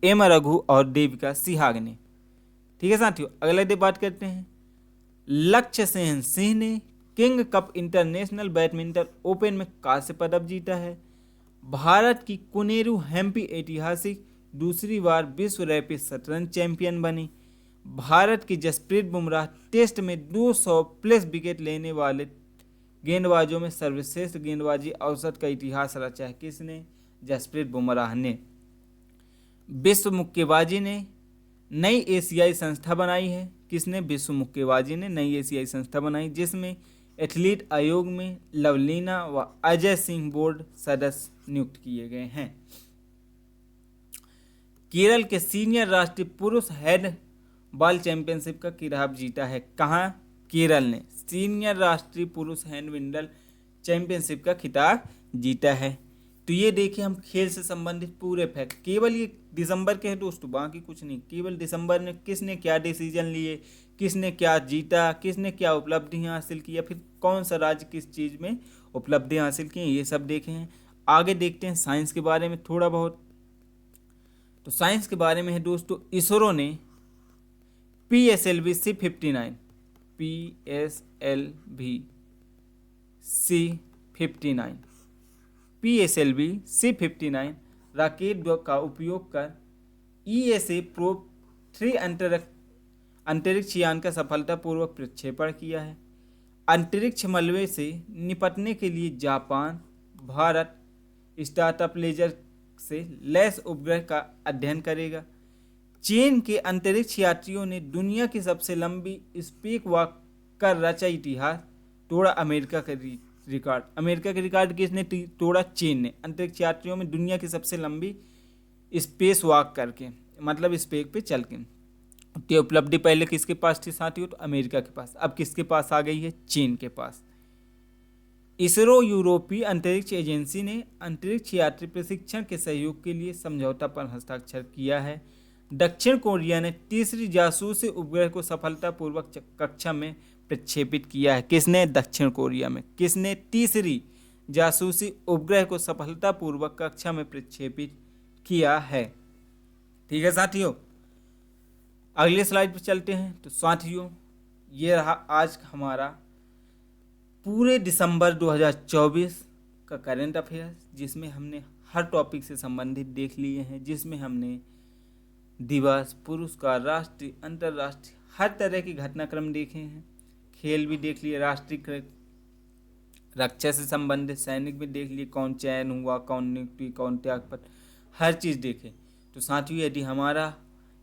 एम रघु और देविका सिहाग ने। ठीक है साथियों, अगले दिन बात करते हैं। लक्ष्य सेन सिंह ने king cup international badminton open में कांस्य पदक जीता है। भारत की कुनेरू हेम्पी ऐतिहासिक दूसरी बार विश्व रैपिड शतरंज चैंपियन बनी। भारत की जसप्रीत बुमराह टेस्ट में 200 प्लस विकेट लेने वाले गेंदबाजों में सर्वश्रेष्ठ गेंदबाजी औसत का इतिहास रचा है। किसने? जसप्रीत बुमराह ने। विश्व मुक्केबाजी ने नई एशियाई संस्था बनाई है। किसने? विश्व मुक्केबाजी ने नई एशियाई संस्था बनाई, जिसमें एथलीट आयोग में लवलीना व अजय सिंह बोर्ड सदस्य नियुक्त किए गए हैं। केरल के सीनियर राष्ट्रीय पुरुष हैंड बॉल चैंपियनशिप का खिताब जीता है। कहाँ? केरल ने सीनियर राष्ट्रीय पुरुष हैंडबॉल चैंपियनशिप का खिताब जीता है। तो ये देखिए हम खेल से संबंधित पूरे फैक्ट, केवल ये दिसंबर के हैं दोस्तों, बाकी कुछ नहीं। केवल दिसंबर में किसने क्या डिसीजन लिए, किसने क्या जीता, किसने क्या उपलब्धियां हासिल की, या फिर कौन सा राज्य किस चीज़ में उपलब्धियां हासिल की, ये सब देखे हैं। आगे देखते हैं साइंस के बारे में थोड़ा बहुत। तो साइंस के बारे में है दोस्तों, इसरो ने PSLV C-59 रॉकेट का उपयोग कर ESA प्रोब 3 अंतरिक्ष यान का सफलतापूर्वक प्रक्षेपण किया है। अंतरिक्ष मलबे से निपटने के लिए जापान, भारत स्टार्टअप लेजर से लैस उपग्रह का अध्ययन करेगा। चीन के अंतरिक्ष यात्रियों ने दुनिया की सबसे लंबी स्पेस वॉक का रचा इतिहास, तोड़ा अमेरिका का रिकॉर्ड। अमेरिका के रिकॉर्ड किसने तोड़ा? चीन ने। अंतरिक्ष यात्रियों में दुनिया की सबसे लंबी स्पेस वॉक करके, मतलब स्पेस पे चल के। ये उपलब्धि पहले किसके पास थी साथियों? तो अमेरिका के पास। अब किसके पास आ गई है? चीन के पास। इसरो यूरोपीय अंतरिक्ष एजेंसी ने अंतरिक्ष यात्री प्रशिक्षण के सहयोग के लिए समझौता पर हस्ताक्षर किया है। दक्षिण कोरिया ने तीसरी जासूसी उपग्रह को सफलतापूर्वक कक्षा में प्रक्षेपित किया है। किसने? दक्षिण कोरिया में। किसने? तीसरी जासूसी उपग्रह को सफलतापूर्वक कक्षा में प्रक्षेपित किया है। ठीक है साथियों, अगले स्लाइड पर चलते हैं। तो साथियों, ये रहा आज हमारा पूरे दिसंबर 2024 का करंट अफेयर्स, जिसमें हमने हर टॉपिक से संबंधित देख लिए हैं, जिसमें हमने दिवस, पुरस्कार, राष्ट्रीय, अंतर्राष्ट्रीय, हर तरह की घटनाक्रम देखे हैं। खेल भी देख लिए, राष्ट्रीय रक्षा से संबंधित, सैनिक भी देख लिए, कौन चयन हुआ, कौन नियुक्ति, कौन त्यागपत्र, हर चीज़ देखे। तो साथियों, यदि हमारा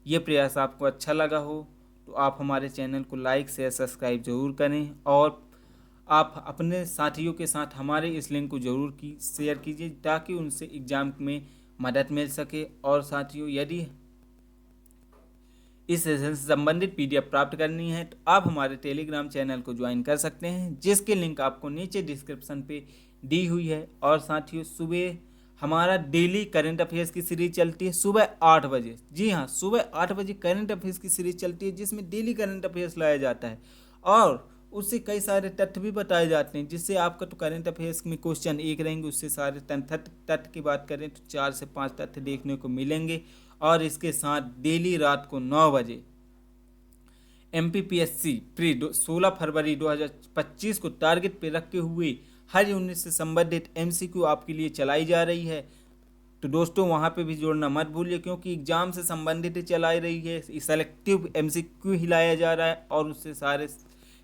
ये प्रयास आपको अच्छा लगा हो तो आप हमारे चैनल को लाइक, शेयर, सब्सक्राइब जरूर करें, और आप अपने साथियों के साथ हमारे इस लिंक को जरूर शेयर कीजिए, ताकि उनसे एग्ज़ाम में मदद मिल सके। और साथियों, यदि इस सेशन से संबंधित PDF प्राप्त करनी है तो आप हमारे टेलीग्राम चैनल को ज्वाइन कर सकते हैं, जिसके लिंक आपको नीचे डिस्क्रिप्शन पे दी हुई है। और साथियों, सुबह हमारा डेली करंट अफेयर्स की सीरीज चलती है सुबह 8 बजे। जी हाँ, सुबह 8 बजे करंट अफेयर्स की सीरीज चलती है, जिसमें डेली करंट अफेयर्स लाया जाता है और उससे कई सारे तथ्य भी बताए जाते हैं, जिससे आपका तो करंट अफेयर्स में क्वेश्चन 1 रहेंगे, उससे सारे तथ्य की बात करें तो 4 से 5 तथ्य देखने को मिलेंगे। और इसके साथ डेली रात को 9 बजे MPPSC प्री 16 फरवरी 2025 को टारगेट पे रखे हुए हर यूनिट से संबंधित MCQ आपके लिए चलाई जा रही है। तो दोस्तों, वहाँ पे भी जोड़ना मत भूलिए, क्योंकि एग्जाम से संबंधित चलाई रही है। सेलेक्टिव MCQ हिलाया जा रहा है और उससे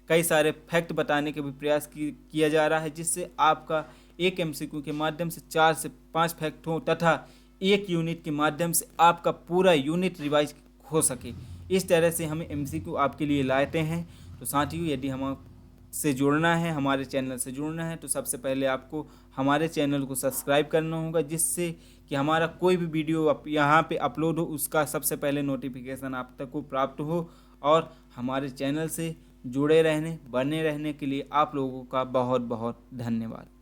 कई सारे फैक्ट बताने का भी प्रयास किया जा रहा है, जिससे आपका एक MCQ के माध्यम से 4 से 5 फैक्ट हो, तथा एक यूनिट के माध्यम से आपका पूरा यूनिट रिवाइज हो सके। इस तरह से हम MCQ आपके लिए लाते हैं। तो साथियों, यदि हमसे जुड़ना है, हमारे चैनल से जुड़ना है, तो सबसे पहले आपको हमारे चैनल को सब्सक्राइब करना होगा, जिससे कि हमारा कोई भी वीडियो यहाँ पे अपलोड हो उसका सबसे पहले नोटिफिकेशन आप तक को प्राप्त हो। और हमारे चैनल से जुड़े रहने, बने रहने के लिए आप लोगों का बहुत बहुत धन्यवाद।